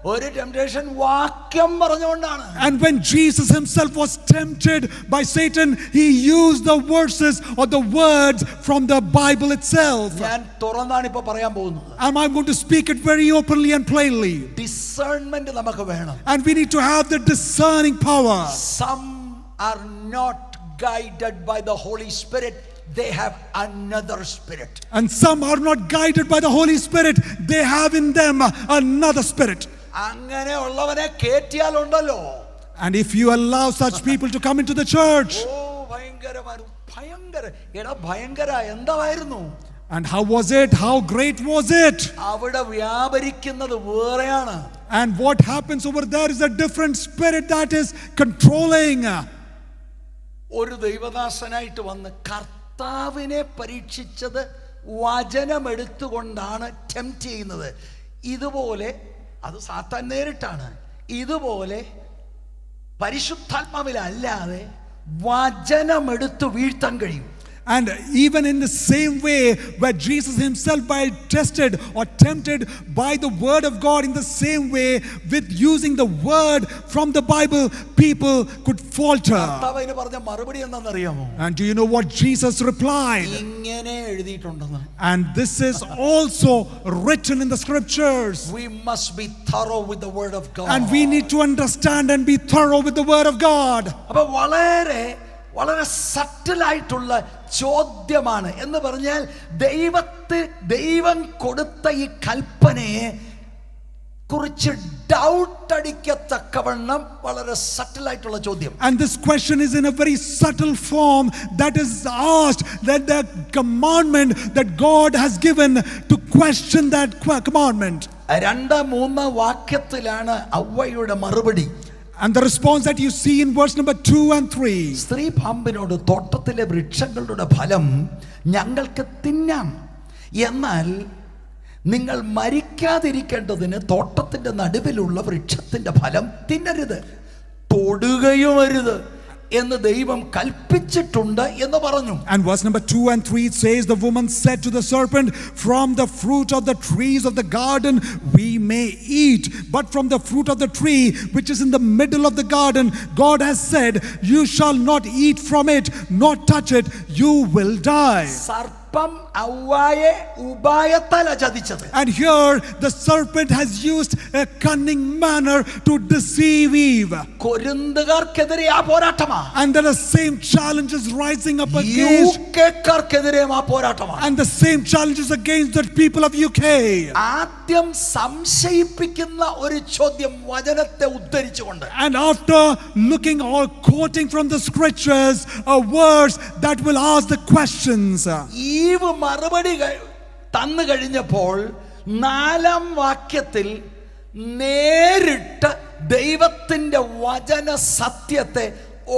Speaker 1: ഒരു temptation വാക്യം പറഞ്ഞുകൊണ്ടാണ്.
Speaker 2: And when Jesus himself was tempted by Satan, he used the verses or the words from the Bible itself.
Speaker 1: ഞാൻ തുറന്നാണ് ഇപ്പോൾ പറയാൻ പോകുന്നത്.
Speaker 2: And I'm going to speak it very openly and plainly.
Speaker 1: Discernment നമുക്ക് വേണം.
Speaker 2: And we need to have the discerning power.
Speaker 1: Some are not guided by the Holy Spirit. They have another spirit.
Speaker 2: And some are not guided by the Holy Spirit. They have in them another spirit.
Speaker 1: അങ്ങനെ ഉള്ളവനെ കേറ്റിയാലുണ്ടല്ലോ.
Speaker 2: And if you allow such people to come into the church,
Speaker 1: ഭയങ്കര എന്തായിരുന്നു?
Speaker 2: and how was it? How great was it?
Speaker 1: അവിടെ വ്യാപരിക്കുന്നത് വേറെയാണ്.
Speaker 2: And what happens over there is a different spirit that is controlling.
Speaker 1: ഒരു ദൈവദാസനായിട്ട് വന്ന് കർത്താവിനെ പരീക്ഷിച്ചത് വചനം എടുത്തുകൊണ്ടാണ് tempt ചെയ്യുന്നത്. ഇതുപോലെ അത് സാത്താൻ നേരിട്ടാണ്. ഇതുപോലെ പരിശുദ്ധാത്മാവിലല്ലാതെ വചനം എടുത്തു വീഴ്ത്താൻ കഴിയും.
Speaker 2: And even in the same way where Jesus himself by tested or tempted by the word of God, in the same way with using the word from the Bible, people could falter. And do you know what Jesus replied? And this is also written in the scriptures.
Speaker 1: We must be thorough with the word of God.
Speaker 2: And we need to understand and be thorough with the word of God.
Speaker 1: വളരെ സട്ടിലായിട്ടുള്ള ചോദ്യമാണ്. എന്ന് പറഞ്ഞാൽ ദൈവം കൊടുത്ത ഈ കൽപ്പനയെ കുറിച്ച് doubt അടിക്കത്തക്കവണ്ണം വളരെ സട്ടിലായിട്ടുള്ള ചോദ്യം.
Speaker 2: And this question is in a very subtle form that is asked, that the commandment that God has given, to question that commandment.
Speaker 1: 2-3 വാക്യത്തിലാണ് അവ്വയുടെ മറുപടി.
Speaker 2: And the response that you see in verse number 2 and 3.
Speaker 1: സ്ത്രീ പാമ്പിനോട്, തോട്ടത്തിലെ വൃക്ഷങ്ങളുടെ ഫലം ഞങ്ങൾക്ക് തിന്നാം, എന്നാൽ നിങ്ങൾ മരിക്കാതിരിക്കേണ്ടതിന് തോട്ടത്തിന്റെ നടുവിലുള്ള വൃക്ഷത്തിന്റെ ഫലം തിന്നരുത്, തൊടുകയും അരുത്, എന്ന് ദൈവം കൽപ്പിച്ചിട്ടുണ്ട് എന്ന് പറഞ്ഞു.
Speaker 2: And verse number 2 and 3 it says, the woman said to the serpent, from the fruit of the trees of the garden we may eat, but from the fruit of the tree which is in the middle of the garden, God has said, you shall not eat from it, nor touch it, you will die.
Speaker 1: സർപ്പം ഔവായെ ഉപായത്താലാ ചതിച്ചത്.
Speaker 2: And here the serpent has used a cunning manner to deceive Eve.
Speaker 1: കൊരിന്തുകാർക്കെതിരെ ആ പോരാട്ടമാ.
Speaker 2: And there are same challenges rising up against,
Speaker 1: യുകെക്കാർക്കെതിരെയും ആ പോരാട്ടമാ.
Speaker 2: and the same challenges against the people of UK.
Speaker 1: ആദ്യം സംശയിപ്പിക്കുന്ന ഒരു ചോദ്യം വചനത്തെ ഉദ്ധരിച്ചുകൊണ്ട്,
Speaker 2: And after looking or quoting from the scriptures a verse that will ask the questions,
Speaker 1: eve മറുപടി തന്നു കഴിഞ്ഞപ്പോൾ 4-ാം വാക്യത്തിൽ നേരിട്ട് ദൈവത്തിന്റെ വചന സത്യത്തെ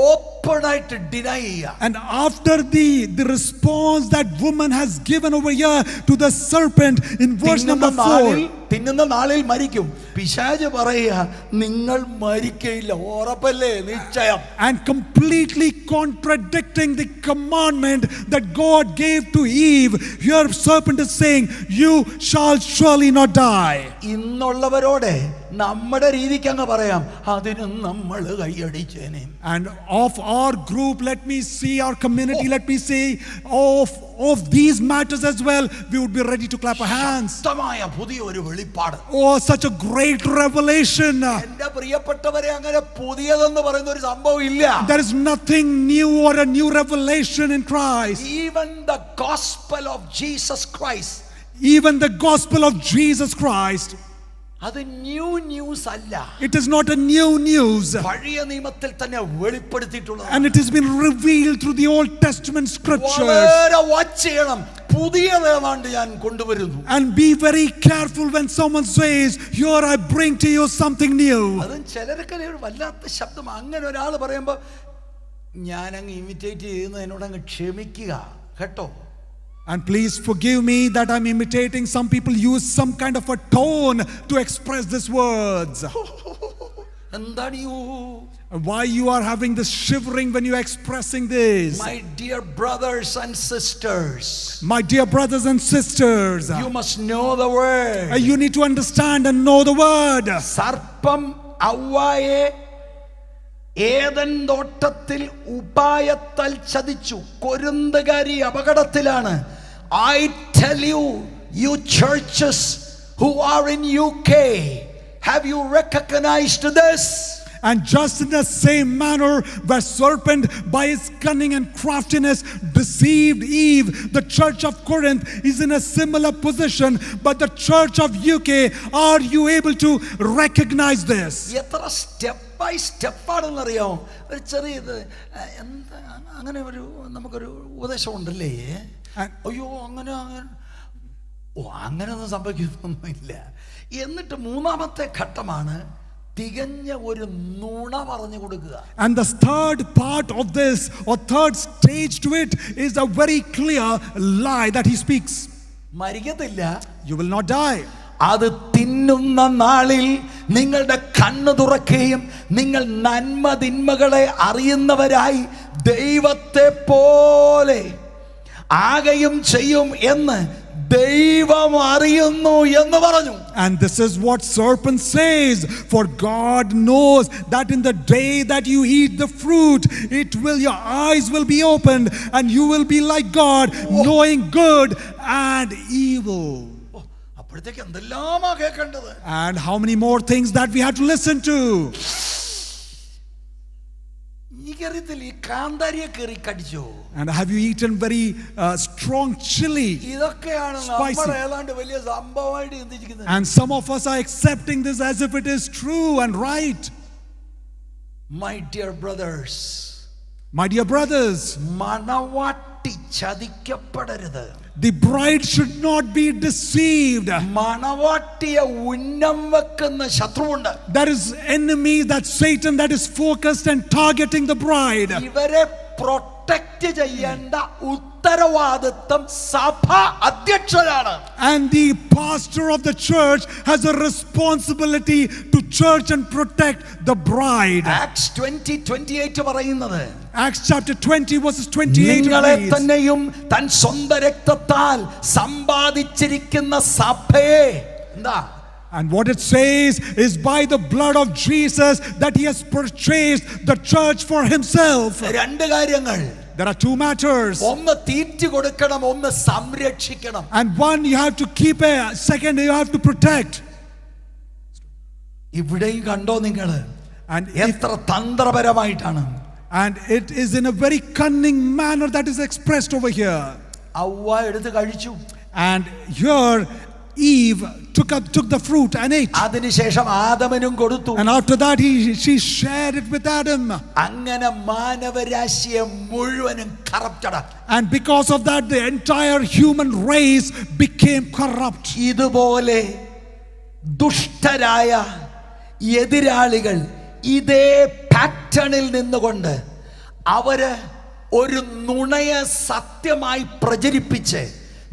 Speaker 1: ഓപ്പണായിട്ട് ഡിനൈ ചെയ്യുക.
Speaker 2: and after the response that woman has given over here to the serpent in verse number 4,
Speaker 1: തിന്നുന്ന നാളിൽ മരിക്കും. പിശാച് പറയുക, നിങ്ങൾ മരിക്കയില്ല, ഉറപ്പല്ലേ, നിശ്ചയം.
Speaker 2: and completely contradicting the commandment that God gave to Eve, here serpent is saying, you shall surely not die.
Speaker 1: ഇന്നുള്ളവരോടെ നമ്മുടെ രീതിക്ക് അങ്ങ് പറയാം, അതിനും നമ്മൾ കൈയടിച്ചേനെ.
Speaker 2: And of our group, let me see, our community, let me say, of these matters as well, we would be ready to clap our hands.
Speaker 1: ശക്തമായ പുതിയ ഒരു വെളിപ്പാട്.
Speaker 2: Oh, such a great revelation.
Speaker 1: എന്റെ പ്രിയപ്പെട്ടവരെ, അങ്ങനെ പുതിയതെന്ന് പറയുന്ന ഒരു സംഭവം ഇല്ല.
Speaker 2: There is nothing new or a new revelation in Christ.
Speaker 1: Even the gospel of Jesus Christ,
Speaker 2: Even the gospel of Jesus Christ,
Speaker 1: അത് ന്യൂ ന്യൂസ് അല്ല.
Speaker 2: it is not a new news.
Speaker 1: പഴയ നിയമത്തിൽ തന്നെ വെളിപ്പെടുത്തിയിട്ടുള്ളത്.
Speaker 2: And it has been revealed through the Old Testament scriptures.
Speaker 1: വളരെ watch ചെയ്യണം. പുതിയതേതാണ്ട് ഞാൻ കൊണ്ടുവരുന്നു.
Speaker 2: And be very careful when someone says, here I bring to you something new.
Speaker 1: അതും ചിലർക്ക് ഒരു വല്ലാത്ത ശബ്ദം. അങ്ങനെ ഒരാൾ പറയുമ്പോൾ ഞാൻ അങ്ങ് ഇമിറ്റേറ്റ് ചെയ്യുന്നതിനോട് അങ്ങ് ക്ഷമിക്കുക കേട്ടോ.
Speaker 2: And please forgive me that I'm imitating. Some people use some kind of a tone to express these words.
Speaker 1: എന്താണ്
Speaker 2: Why you are having this shivering when you are expressing this?
Speaker 1: My dear brothers and sisters,
Speaker 2: My dear brothers and sisters,
Speaker 1: you must know the word.
Speaker 2: you need to understand and know the word.
Speaker 1: സർപ്പം ഔവായെ Eden തോട്ടത്തിൽ ഉപായത്താൽ ചതിച്ചു. കൊരിന്തുകാരി അപകടത്തിലാണ്. I tell you, you churches who are in UK, have you recognized this?
Speaker 2: And just in the same manner where serpent by his cunning and craftiness deceived Eve, the church of Corinth is in a similar position. But the church of UK, are you able to recognize this?
Speaker 1: എത്ര step by സ്റ്റെപ്പാണെന്നറിയാമോ? ഒരു ചെറിയ ഇത് എന്താ അങ്ങനെ ഒരു നമുക്കൊരു ഉപദേശം ഉണ്ടല്ലേ, അയ്യോ അങ്ങനെ അങ്ങനെയൊന്നും സംഭവിക്കുന്നൊന്നുമില്ല. എന്നിട്ട് 3-ാമത്തെ ഘട്ടമാണ് തികഞ്ഞ ഒരു നുണ പറഞ്ഞു കൊടുക്കുക.
Speaker 2: And the third part of this, or third stage to it, is a very clear lie that he speaks.
Speaker 1: മരിക്കത്തില്ല,
Speaker 2: you will not die.
Speaker 1: അത് തിന്നുന്ന നാളിൽ നിങ്ങളുടെ കണ്ണ് തുറക്കുകയും നിങ്ങൾ നന്മ തിന്മകളെ അറിയുന്നവരായി ദൈവത്തെ പോലെ ആകയും ചെയ്യും എന്ന് ദൈവം അറിയുന്നു എന്ന് പറഞ്ഞു.
Speaker 2: And this is what serpent says, for God knows that in the day that you eat the fruit, your eyes will be opened and you will be like God, knowing good and evil.
Speaker 1: അപ്പോഴത്തേക്ക് എന്തെല്ലാമാ കേൾക്കേണ്ടത്.
Speaker 2: And how many more things that we have to listen to.
Speaker 1: എനിക്കറിയത്തില്ല, ഈ കാന്താരിയെ കയറി കടിച്ചോ?
Speaker 2: And have you eaten very strong chili?
Speaker 1: ഇതൊക്കെയാണ് നമ്മൾ ഏതാണ്ട് വലിയ സംഭവമായിട്ട് ചിന്തിക്കുന്നത്.
Speaker 2: And some of us are accepting this as if it is true and right.
Speaker 1: My dear brothers,
Speaker 2: My dear brothers,
Speaker 1: Manavatti ചതിക്കപ്പെടരുത്.
Speaker 2: the bride should not be deceived.
Speaker 1: മണവാട്ടിയെ ഉന്നം വെക്കുന്ന ശത്രുവുണ്ട്.
Speaker 2: There is enemy, that Satan, that is focused and targeting the bride.
Speaker 1: ഇവരെ protect ചെയ്യേണ്ട ഉത്തമ ഉത്തരവാദിത്വം സഭ അധ്യക്ഷനാണ്.
Speaker 2: And the pastor of the church has a responsibility to church and protect the bride.
Speaker 1: Acts 20:28 പറയുന്നത്,
Speaker 2: Acts chapter 20 verses 28
Speaker 1: നിങ്ങളെ
Speaker 2: reads,
Speaker 1: തന്നെയും താൻ സ്വന്തം രക്തത്താൽ സമ്പാദിച്ചിരിക്കുന്ന സഭയെ എന്താ?
Speaker 2: and what it says is by the blood of Jesus that he has purchased the church for himself.
Speaker 1: രണ്ട് കാര്യങ്ങൾ.
Speaker 2: There are two matters.
Speaker 1: ഒന്ന് തീറ്റി കൊടുക്കണം, ഒന്ന് സംരക്ഷിക്കണം.
Speaker 2: And one you have to keep, second you have to protect.
Speaker 1: ഇവിടെയും കണ്ടോ നിങ്ങൾ
Speaker 2: And
Speaker 1: എത്ര തന്ത്രപരമായിട്ടാണ്.
Speaker 2: And it is in a very cunning manner that is expressed over here.
Speaker 1: അവ്വ എടുത്ത് കഴിച്ചു.
Speaker 2: And here Eve took the fruit and ate.
Speaker 1: അതിനുശേഷം ആദമനും കൊടുത്തു.
Speaker 2: And after that she shared it with Adam.
Speaker 1: അങ്ങനെ മാനവരാശിയെ മുഴുവനും corrupted.
Speaker 2: And because of that the entire human race became corrupt.
Speaker 1: ഇതുപോലെ ദുഷ്ടരായ എതിരാളികൾ ഇതേ പാറ്റേണിൽ നിന്നുകൊണ്ട് അവര് ഒരു നുണയെ സത്യമായി പ്രചരിപ്പിച്ച്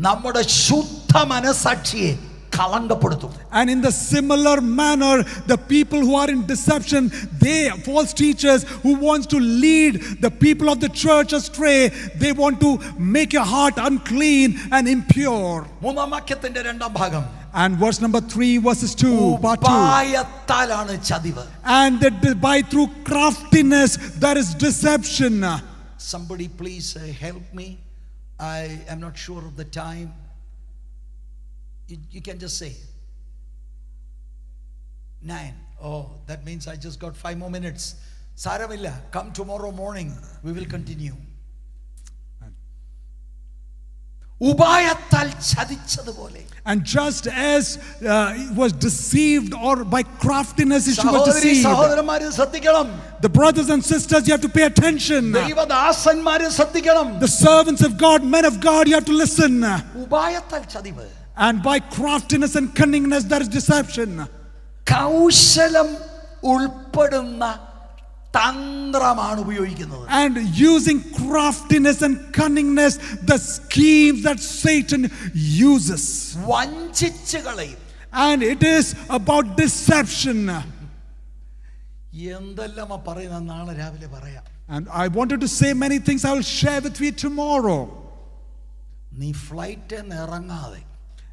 Speaker 1: നമ്മുടെ ശുദ്ധ മനസാക്ഷിയെ കളങ്കപ്പെടുത്തും.
Speaker 2: And in the similar manner the people who are in deception, they false teachers who wants to lead the people of the church astray, they want to make your heart unclean and impure.
Speaker 1: മൂന്നാം വാക്യത്തിന്റെ രണ്ടാം ഭാഗം.
Speaker 2: And verse number 3 verses 2 part 2.
Speaker 1: ഉപായത്താലാണ് ചതിവ്.
Speaker 2: And that by through craftiness there is deception.
Speaker 1: Somebody please help me. I am not sure of the time. You can just say 9. Oh, that means I just got 5 more minutes. Saravilla, come tomorrow morning. We will continue. ഉപായത്താൽ ചതിച്ചതുപോലെ.
Speaker 2: And just as he was deceived, or by craftiness she was deceived.
Speaker 1: സഹോദരന്മാരെ ശ്രദ്ധിക്കണം.
Speaker 2: The brothers and sisters, you have to pay attention.
Speaker 1: ദൈവദാസന്മാരെ ശ്രദ്ധിക്കണം.
Speaker 2: The servants of God, men of God, you have to listen.
Speaker 1: ഉപായത്താൽ ചതിവ്.
Speaker 2: And by craftiness and cunningness there is deception.
Speaker 1: കൗശലം ഉൾപ്പെടുന്ന തന്ത്രമാണ് ഉപയോഗിക്കുന്നത്.
Speaker 2: And using craftiness and cunningness, the schemes that Satan uses.
Speaker 1: വഞ്ചിച്ചു കളയും.
Speaker 2: And it is about deception.
Speaker 1: എന്തെല്ലാം പറയുന്ന നാളെ രാവിലെ പറയാം.
Speaker 2: And I wanted to say many things I will share with you tomorrow.
Speaker 1: നീ ഫ്ലൈറ്റിൽ നിന്ന് ഇറങ്ങാതെ,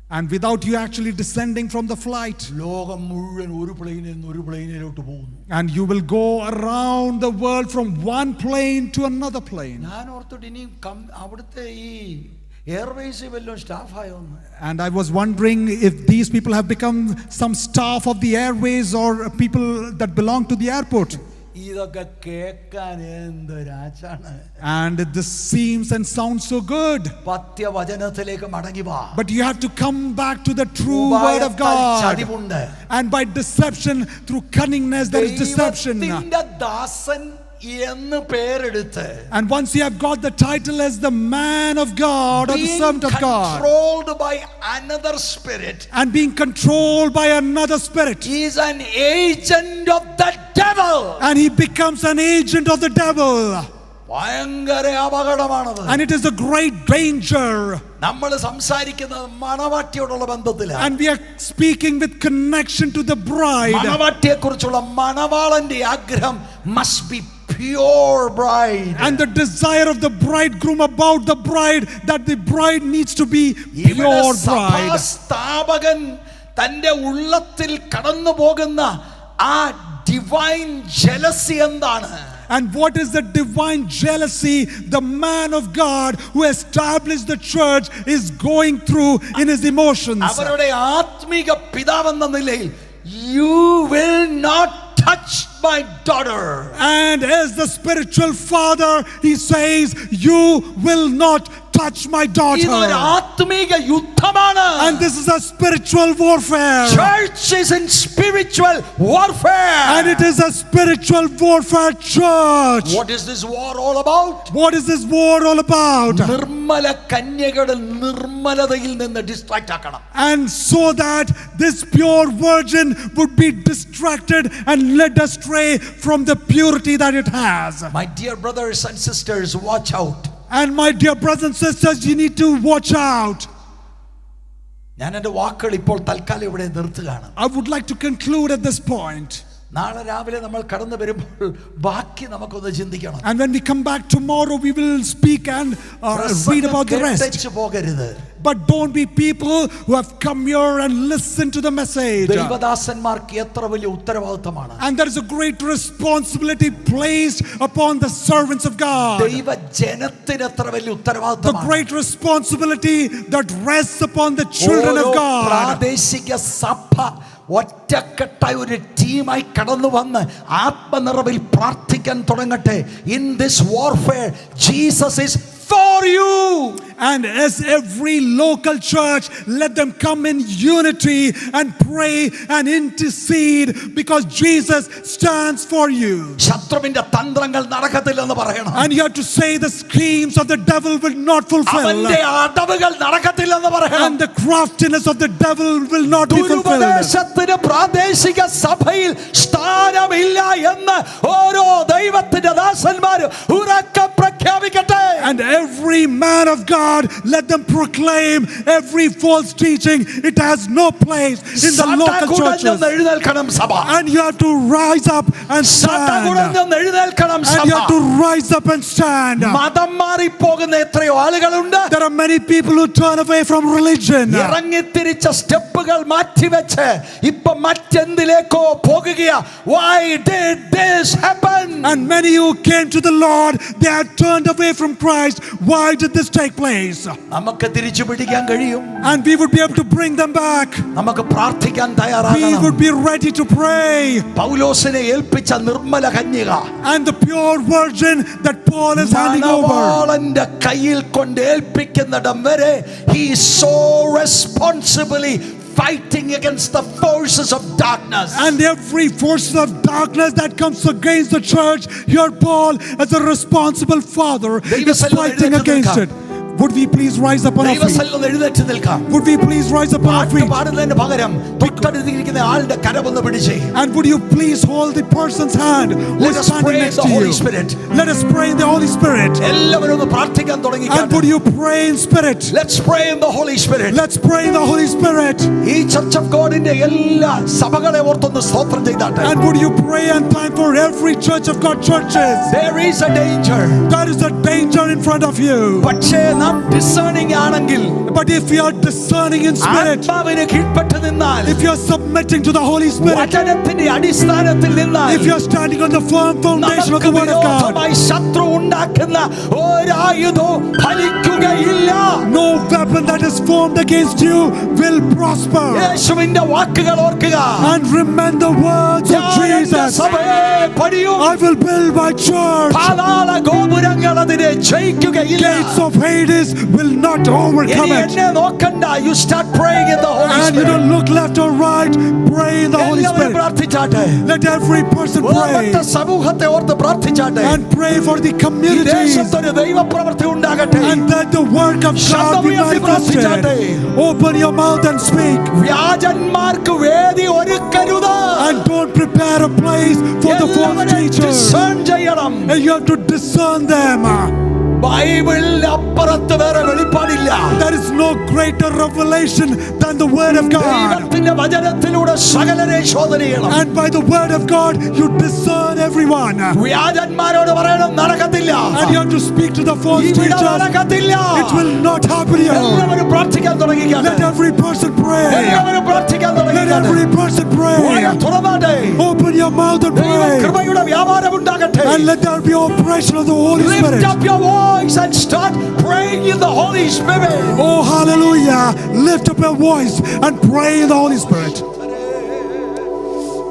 Speaker 2: and without you actually descending from the flight,
Speaker 1: ലോകം മുഴുവൻ ഒരു പ്ലെയിനിൽ നിന്ന് ഒരു പ്ലെയിനിലോട്ട് പോകുന്നു.
Speaker 2: and you will go around the world from one plane to another plane.
Speaker 1: ഞാൻ ഓർത്തിട്ട് ഇനി അവിടുത്തെ ഈ എയർവേസ് വല്ലതും സ്റ്റാഫായോന്ന്.
Speaker 2: And I was wondering if these people have become some staff of the airways or people that belong to the airport.
Speaker 1: ഇതൊക്കെ കേൾക്കാൻ എന്തൊരാച്ചാണ്.
Speaker 2: And this seems and sounds so good.
Speaker 1: പത്യവചനത്തിലേക്ക് മടങ്ങി വാ.
Speaker 2: But you have to come back to the true word of God.
Speaker 1: ചതിവുണ്ട്.
Speaker 2: And by deception, through cunningness, there is deception.
Speaker 1: ദൈവത്തിന്റെ ദാസൻ എന്ന് പേരെടുത്ത്,
Speaker 2: and once you have got the title as the man of God or the servant of God,
Speaker 1: controlled by another spirit,
Speaker 2: and being controlled by another spirit,
Speaker 1: he is an agent of the devil.
Speaker 2: And he becomes an agent of the devil.
Speaker 1: ഭയങ്കര അപകടമാണത്.
Speaker 2: And it is a great danger.
Speaker 1: നമ്മൾ സംസാരിക്കുന്നത് മണവാട്ടിയോടുള്ള ബന്ധത്തിലാണ്.
Speaker 2: And we are speaking with connection to the bride.
Speaker 1: മണവാട്ടിയെക്കുറിച്ചുള്ള മണവാളന്റെ ആഗ്രഹം must be pure bride.
Speaker 2: And the desire of the bridegroom about the bride, that the bride needs to be pure bride.
Speaker 1: സ്ഥാപകൻ തന്റെ ഉള്ളത്തിൽ കടന്നു പോകുന്ന ആ divine jealousy എന്താണ്?
Speaker 2: And what is the divine jealousy the man of God who established the church is going through in his emotions?
Speaker 1: അവരുടെ ആത്മീക പിതാവെന്ന നിലയിൽ, you will not touch my daughter.
Speaker 2: And as the spiritual father, he says, you will not touch my daughter.
Speaker 1: ഇതൊരു ആത്മീക യുദ്ധമാണ്.
Speaker 2: And this is a spiritual warfare.
Speaker 1: Church is in spiritual warfare.
Speaker 2: And it is a spiritual warfare church.
Speaker 1: What is this war all about?
Speaker 2: What is this war all about?
Speaker 1: Nirmala കന്യകയുടെ നിർമ്മലതയിൽ നിന്ന് distract ആക്കണം.
Speaker 2: And so that this pure virgin would be distracted and led astray from the purity that it has.
Speaker 1: My dear brothers and sisters, watch out.
Speaker 2: And my dear brothers and sisters, you need to watch out.
Speaker 1: ഞാൻ എൻ്റെ വാക്കുകൾ ഇപ്പോൾ തൽക്കാലം ഇവിടെ നിർത്തുകയാണ്.
Speaker 2: I would like to conclude at this point.
Speaker 1: നാളെ രാവിലെ നമ്മൾ കടന്നു വരുമ്പോൾ ബാക്കി നമുക്കൊന്ന് ചിന്തിക്കണം.
Speaker 2: And when we come back tomorrow, we will speak and read about the rest.
Speaker 1: പോകരുത്.
Speaker 2: But don't be people who have come here and listen to the message.
Speaker 1: ദൈവദാസന്മാർക്ക് എത്ര വലിയ ഉത്തരവാദിത്തമാണ്.
Speaker 2: And there is a great responsibility placed upon the servants of God.
Speaker 1: ദൈവജനത്തിന് എത്ര വലിയ
Speaker 2: The
Speaker 1: ഉത്തരവാദിത്തമാണ്.
Speaker 2: great responsibility that rests upon the children of God.
Speaker 1: പ്രാദേശിക സഭ ഒറ്റക്കെട്ടായി ഒരു ടീമായി കടന്നു വന്ന് ആത്മനിറവിൽ പ്രാർത്ഥിക്കാൻ തുടങ്ങട്ടെ. In this warfare, Jesus is for you.
Speaker 2: And as every local church, let them come in unity and pray and intercede, because Jesus stands for you.
Speaker 1: ശത്രുവിന്റെ തന്ത്രങ്ങൾ നടക്കത്തില്ലെന്ന് പറയണം.
Speaker 2: And you have to say the schemes of the devil will not fulfill.
Speaker 1: അവന്റെ അടവുകൾ നടക്കത്തില്ലെന്ന് പറയണം.
Speaker 2: And the craftiness of the devil will not be fulfilled.
Speaker 1: ദുരുപദേശത്തിന് പ്രാദേശിക സഭയിൽ സ്ഥാനമില്ല എന്ന് ഓരോ ദൈവത്തിന്റെ ദാസന്മാരും ഉറക്കെ പ്രഖ്യാപിക്കട്ടെ.
Speaker 2: And every man of God, let them proclaim every false teaching. It has no place in the local churches. And you have to rise up and stand. And you have to rise up and stand.
Speaker 1: മതം മാറി പോകുന്ന എത്രയോ ആളുകളുണ്ട്.
Speaker 2: There are many people who turn away from religion.
Speaker 1: ഇറങ്ങിത്തിരിച്ച സ്റ്റെപ്പുകൾ മാറ്റിവെച്ച് ഇപ്പൊ മറ്റെന്തിലേക്കോ പോകുകയാ. Why did this happen?
Speaker 2: And many who came to the Lord, they have turned away from Christ. Why did this take place?
Speaker 1: നമുക്ക് തിരിച്ചു പിടിക്കാൻ കഴിയും.
Speaker 2: And we would be able to bring them back.
Speaker 1: നമുക്ക് പ്രാർത്ഥിക്കാൻ
Speaker 2: We
Speaker 1: തയ്യാറാകണം.
Speaker 2: would be ready to pray.
Speaker 1: പൗലോസിനെ ഏൽപ്പിച്ച നിർമ്മല കന്യക
Speaker 2: And the pure virgin that Paul is handing over.
Speaker 1: മണവാളന്റെ കയ്യിൽ കൊണ്ട് ഏൽപ്പിക്കുന്നിടം വരെ he is so responsibly fighting against the forces of darkness.
Speaker 2: And every force of darkness that comes against the church, here Paul as a responsible father is fighting against it. Would we please rise up on our feet?
Speaker 1: ദൈവസന്നിധിയിൽ എഴുന്നേറ്റ് നിൽക്കാം.
Speaker 2: Would we please rise up on our
Speaker 1: പാട്ട്
Speaker 2: feet?
Speaker 1: പാടുന്നതിന് പകരം തൊട്ടടുത്തിരിക്കുന്ന ആളുടെ കരമൊന്ന് പിടിച്ചേ.
Speaker 2: And would you please hold the person's hand who
Speaker 1: Let
Speaker 2: is
Speaker 1: us
Speaker 2: standing
Speaker 1: pray in
Speaker 2: next
Speaker 1: the
Speaker 2: to
Speaker 1: Holy
Speaker 2: you?
Speaker 1: Spirit.
Speaker 2: Let us pray in the Holy Spirit.
Speaker 1: എല്ലാവരും ഒന്ന് പ്രാർത്ഥിക്കാൻ തുടങ്ങിക്കാം.
Speaker 2: And would you pray in spirit?
Speaker 1: Let's pray in the Holy Spirit.
Speaker 2: Let's pray in the Holy Spirit.
Speaker 1: ഈ Church of Godന്റെ എല്ലാ സഭകളെ ഓർത്തൊന്ന് സ്തോത്രം ചെയ്താട്ടെ.
Speaker 2: And would you pray and thank for every Church of God churches?
Speaker 1: There is a danger.
Speaker 2: There is a danger in front of you.
Speaker 1: പക്ഷേ നാം discerning ആണെങ്കിൽ,
Speaker 2: But if you are discerning in spirit,
Speaker 1: ആത്മാവിന് കീഴ്പ്പെട്ട് നിന്നാൽ,
Speaker 2: if you are submitting to the Holy Spirit,
Speaker 1: വചനത്തിന്റെ അടിസ്ഥാനത്തിൽ നിന്നാൽ,
Speaker 2: if you are standing on the firm foundation of
Speaker 1: നമുക്ക്
Speaker 2: the Word of God,
Speaker 1: വിരോധമായി ശത്രു ഉണ്ടാക്കുന്ന ഒരായുധവും ഫലിക്കുകയില്ല.
Speaker 2: no weapon that is formed against you will prosper.
Speaker 1: യേശുവിന്റെ വാക്കുകൾ ഓർക്കുക.
Speaker 2: And remember the words of
Speaker 1: ഞാൻ എൻ്റെ
Speaker 2: Jesus.
Speaker 1: സഭയെ പണിയും.
Speaker 2: I will build my church.
Speaker 1: പാതാള ഗോപുരങ്ങൾ അതിനെ ജയിക്കുകയില്ല.
Speaker 2: Gates of Hades will not overcome
Speaker 1: ഇനി
Speaker 2: it.
Speaker 1: എന്നെ നോക്കണ്ട. You start praying in the Holy
Speaker 2: And you
Speaker 1: Spirit.
Speaker 2: don't look left or right. Pray in the Holy
Speaker 1: എല്ലാവരും
Speaker 2: Spirit.
Speaker 1: പ്രാർത്ഥിച്ചാട്ടെ.
Speaker 2: Let every person pray.
Speaker 1: മറ്റ് സമൂഹത്തെ ഓർത്ത് പ്രാർത്ഥിച്ചാട്ടെ.
Speaker 2: And pray for the
Speaker 1: ഈ
Speaker 2: communities.
Speaker 1: ദേശത്തൊരു ദൈവപ്രവൃത്തി ഉണ്ടാകട്ടെ.
Speaker 2: And let the work of God be manifested. Open your mouth and speak.
Speaker 1: വ്യാജന്മാർക്ക് വേദി ഒരുക്കരുത്.
Speaker 2: And don't prepare a place for the false
Speaker 1: എല്ലാവരെയും
Speaker 2: teachers.
Speaker 1: discern ചെയ്യണം.
Speaker 2: And you have to discern them.
Speaker 1: ബൈബിളിന് അപ്പുറത്ത് വേറെ വെളിപ്പാടില്ല.
Speaker 2: There is no greater revelation than the Word of God.
Speaker 1: ദൈവത്തിന്റെ വചനത്തിലൂടെ സകലരെ ശോധന ചെയ്യണം.
Speaker 2: And by the Word of God, you discern everyone.
Speaker 1: വ്യാജന്മാരോട് പറയണം നടക്കത്തില്ല.
Speaker 2: And you have to speak to the false
Speaker 1: ഇവിടെ
Speaker 2: teachers.
Speaker 1: നടക്കത്തില്ല.
Speaker 2: It will not happen here.
Speaker 1: എല്ലാവരും പ്രാർത്ഥിക്കാൻ തുടങ്ങിക്കാട്ടെ.
Speaker 2: Let every person pray.
Speaker 1: എല്ലാവരും പ്രാർത്ഥിക്കാൻ
Speaker 2: Let
Speaker 1: തുടങ്ങിക്കാട്ടെ.
Speaker 2: every person pray.
Speaker 1: തുറന്നാട്ടെ.
Speaker 2: Open your mouth and
Speaker 1: ദൈവ
Speaker 2: pray.
Speaker 1: കൃപയുടെ വ്യാപാരം ഉണ്ടാകട്ടെ.
Speaker 2: And let there be operation of the Holy
Speaker 1: Lift
Speaker 2: Spirit.
Speaker 1: up your voice and start praying in the Holy Spirit.
Speaker 2: Oh, hallelujah. Lift up your voice and pray in the Holy Spirit.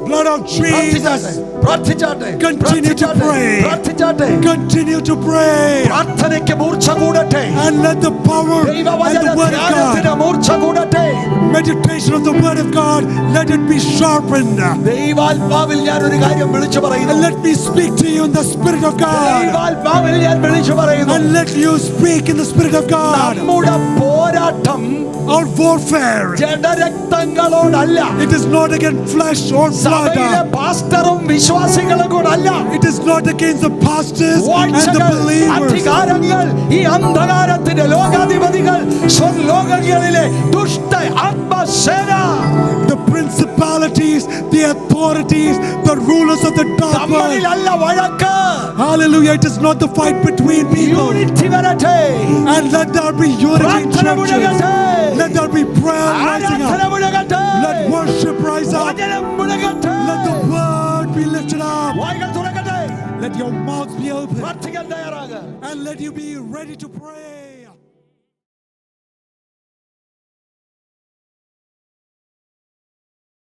Speaker 2: Blood of Jesus.
Speaker 1: പ്രാർത്ഥിച്ചാട്ടെ.
Speaker 2: Continue to pray.
Speaker 1: പ്രാർത്ഥിച്ചാട്ടെ.
Speaker 2: Continue to pray.
Speaker 1: പ്രാർത്ഥനയ്ക്ക് മൂർച്ച കൂടട്ടെ.
Speaker 2: And let the power and
Speaker 1: ദൈവവചന
Speaker 2: the Word of
Speaker 1: ധ്യാനത്തിന്
Speaker 2: God,
Speaker 1: മൂർച്ച കൂടട്ടെ.
Speaker 2: meditation of the Word of God, let it be sharpened.
Speaker 1: ദൈവാത്മാവിൽ ഞാൻ ഒരു കാര്യം വിളിച്ചു
Speaker 2: And
Speaker 1: പറയുന്നു.
Speaker 2: let me speak to you in the Spirit of God.
Speaker 1: ദൈവാത്മാവിൽ ഞാൻ വിളിച്ചു പറയുന്നു.
Speaker 2: And let you speak in the Spirit of God.
Speaker 1: നമ്മുടെ പോരാട്ടം
Speaker 2: Our warfare,
Speaker 1: ജഡരക്തങ്ങളോടല്ല.
Speaker 2: it is not against flesh or blood.
Speaker 1: സഭയിലെ പാസ്റ്ററും വിശ്വാസികളും
Speaker 3: വിശ്വാസികളും കൂടെ അല്ല.
Speaker 2: It is not against the pastors and the
Speaker 3: വാഴ്ചകൾ,
Speaker 2: believers.
Speaker 3: അധികാരങ്ങൾ, ഈ അന്ധകാരത്തിന്റെ ലോകാധിപതികൾ, സ്വർലോകങ്ങളിലെ ദുഷ്ട ആത്മസേന,
Speaker 2: The principalities, the authorities, the rulers of the dark world.
Speaker 3: തമ്മിലല്ല വഴക്ക്.
Speaker 2: Hallelujah. It is not the fight between people.
Speaker 3: Unity വരട്ടെ.
Speaker 2: And let there be unity in
Speaker 3: പ്രാർത്ഥന
Speaker 2: churches.
Speaker 3: മുഴങ്ങട്ടെ.
Speaker 2: Let there be prayer rising
Speaker 3: ആരാധന
Speaker 2: up.
Speaker 3: മുഴങ്ങട്ടെ.
Speaker 2: Let worship rise up.
Speaker 3: വചനം മുഴങ്ങട്ടെ.
Speaker 2: Let the word be lifted up.
Speaker 3: വായ്കൾ തുറക്കട്ടെ.
Speaker 2: Let your mouths be open.
Speaker 3: പ്രാർത്ഥിക്കാൻ തയ്യാറാകുക.
Speaker 2: And let you be ready to pray.